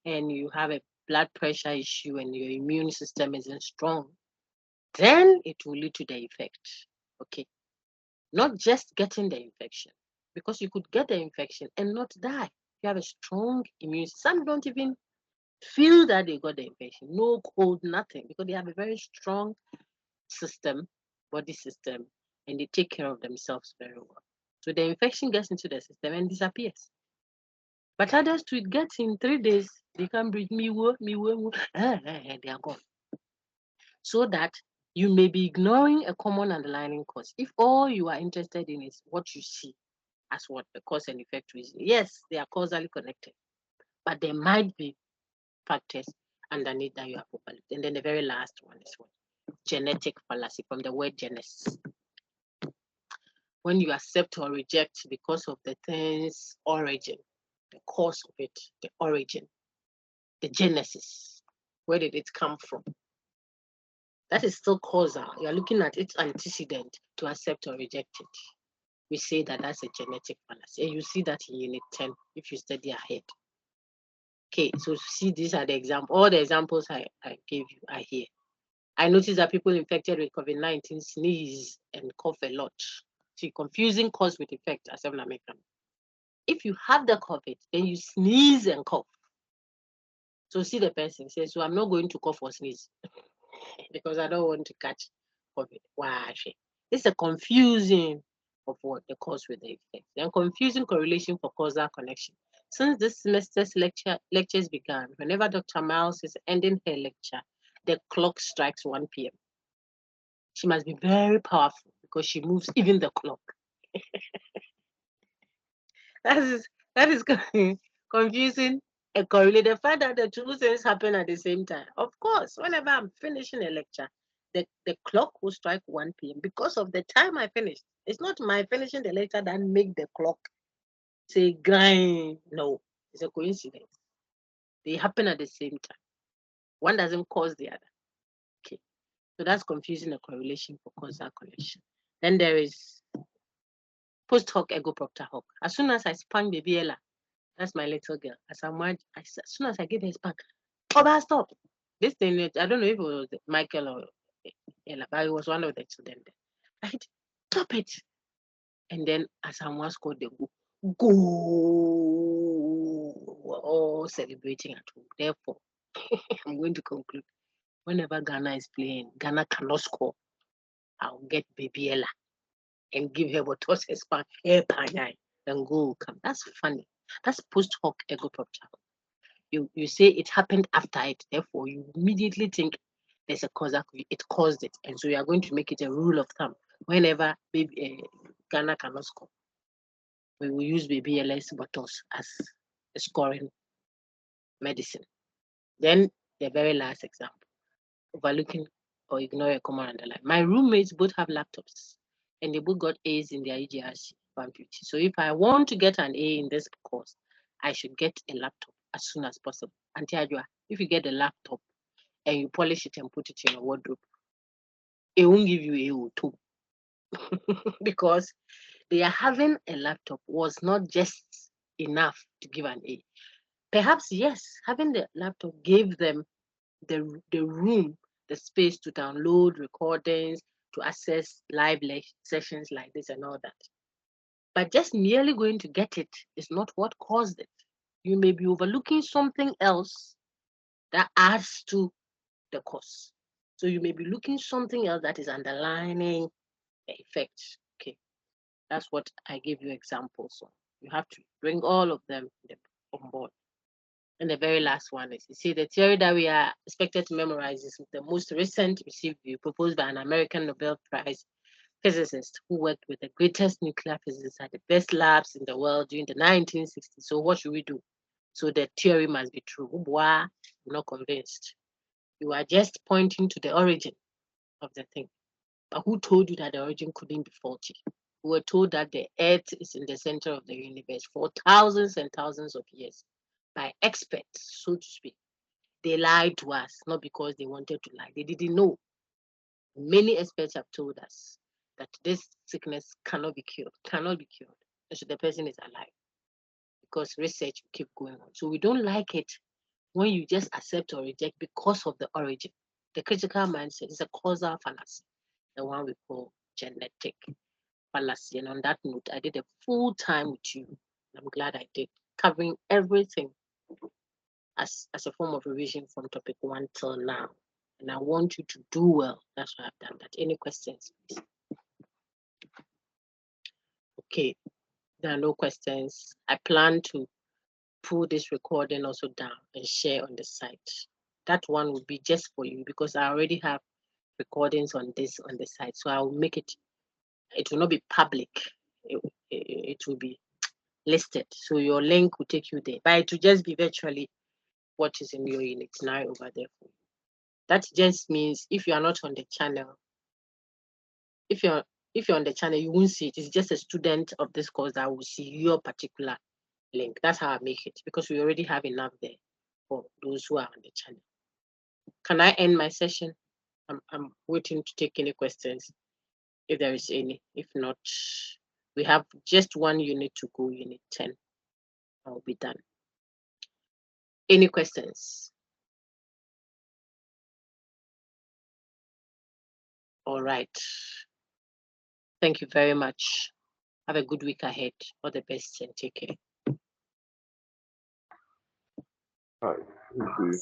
and you have a blood pressure issue and your immune system isn't strong, then it will lead to the effect. Okay. Not just getting the infection, because you could get the infection and not die. You have a strong immune system. Some don't even feel that they got the infection, no cold, nothing, because they have a very strong system, body system, and they take care of themselves very well. So the infection gets into the system and disappears. But others to it gets in 3 days, they can't breathe, they are gone. So that you may be ignoring a common underlying cause. If all you are interested in is what you see as what the cause and effect reason, yes, they are causally connected, but there might be factors underneath that you have overlooked. And then the very last one is what? Genetic fallacy, from the word genesis. When you accept or reject because of the thing's origin, the cause of it, the origin, the genesis, where did it come from? That is still causal. You are looking at its antecedent to accept or reject it. We say that that's a genetic fallacy. And you see that in Unit 10 if you study ahead. Okay, so see, these are the examples. All the examples I gave you are here. I noticed that people infected with COVID-19 sneeze and cough a lot. See, confusing cause with effect as an American. If you have the COVID, then you sneeze and cough. So see the person says, so I'm not going to cough or sneeze because I don't want to catch COVID. Wow, it's a confusing of what the cause with the effect. Then confusing correlation for causal connection. Since this semester's lectures began, whenever Dr. Miles is ending her lecture, the clock strikes 1 p.m. She must be very powerful because she moves even the clock. that is confusing and correlated. The fact that the two things happen at the same time. Of course, whenever I'm finishing a lecture, the clock will strike 1 p.m. because of the time I finished. It's not my finishing the lecture that make the clock say grind. No, it's a coincidence. They happen at the same time. One doesn't cause the other. Okay. So that's confusing the correlation for causal connection. Then there is post hoc ego propter hoc. As soon as I spank baby Ella, that's my little girl. As soon as I give her a spank, stop. This thing, I don't know if it was Michael or Ella, but it was one of the children there. Right? Stop it. And then as someone scored the go, we're all celebrating at home. Therefore, I'm going to conclude. Whenever Ghana is playing, Ghana cannot score. I'll get baby Ella and give her what was a spark, and go come. That's funny. That's post hoc ego propter. You say it happened after it, therefore you immediately think there's a cause, it caused it, and so you are going to make it a rule of thumb. Whenever baby Ghana cannot score, we will use baby Ella's bottles as a scoring medicine. Then the very last example, overlooking or ignore a common underline. My roommates both have laptops and they both got A's in their UGRC150. So if I want to get an A in this course, I should get a laptop as soon as possible. Antiajua, if you get a laptop and you polish it and put it in your wardrobe, it won't give you A or two. Because they are having a laptop was not just enough to give an A. Perhaps, yes, having the laptop gave them the room, the space to download recordings, to access live sessions like this and all that. But just merely going to get it is not what caused it. You may be overlooking something else that adds to the cause. So you may be looking something else that is underlining the effect. Okay, that's what I gave you examples on. You have to bring all of them on board. And the very last one is, you see, the theory that we are expected to memorize is the most recent received view proposed by an American Nobel Prize physicist who worked with the greatest nuclear physicists at the best labs in the world during the 1960s. So what should we do? So the theory must be true. You're not convinced. You are just pointing to the origin of the thing. But who told you that the origin couldn't be faulty? We were told that the earth is in the center of the universe for thousands and thousands of years by experts, so to speak. They lied to us, not because they wanted to lie. They didn't know. Many experts have told us that this sickness cannot be cured, and so the person is alive, because research will keep going on. So we don't like it when you just accept or reject because of the origin. The critical mindset is a causal fallacy, the one we call genetic fallacy. And on that note, I did a full time with you. I'm glad I did, covering everything as a form of revision from topic 1 till now. And I want you to do well. That's why I've done that. Any questions, please? Okay, there are no questions. I plan to pull this recording also down and share on the site. That one will be just for you because I already have recordings on this on the site. So I'll make it, it will not be public. It will be listed. So your link will take you there. But it will just be virtually what is in your unit now over there for you. That just means if you are not on the channel, if you're on the channel, you won't see it. It's just a student of this course that will see your particular link. That's how I make it, because we already have enough there for those who are on the channel. Can I end my session? I'm waiting to take any questions, if there is any. If not, we have just one unit to go, unit 10. I'll be done. Any questions? All right. Thank you very much. Have a good week ahead. All the best and take care. All right. Thank you.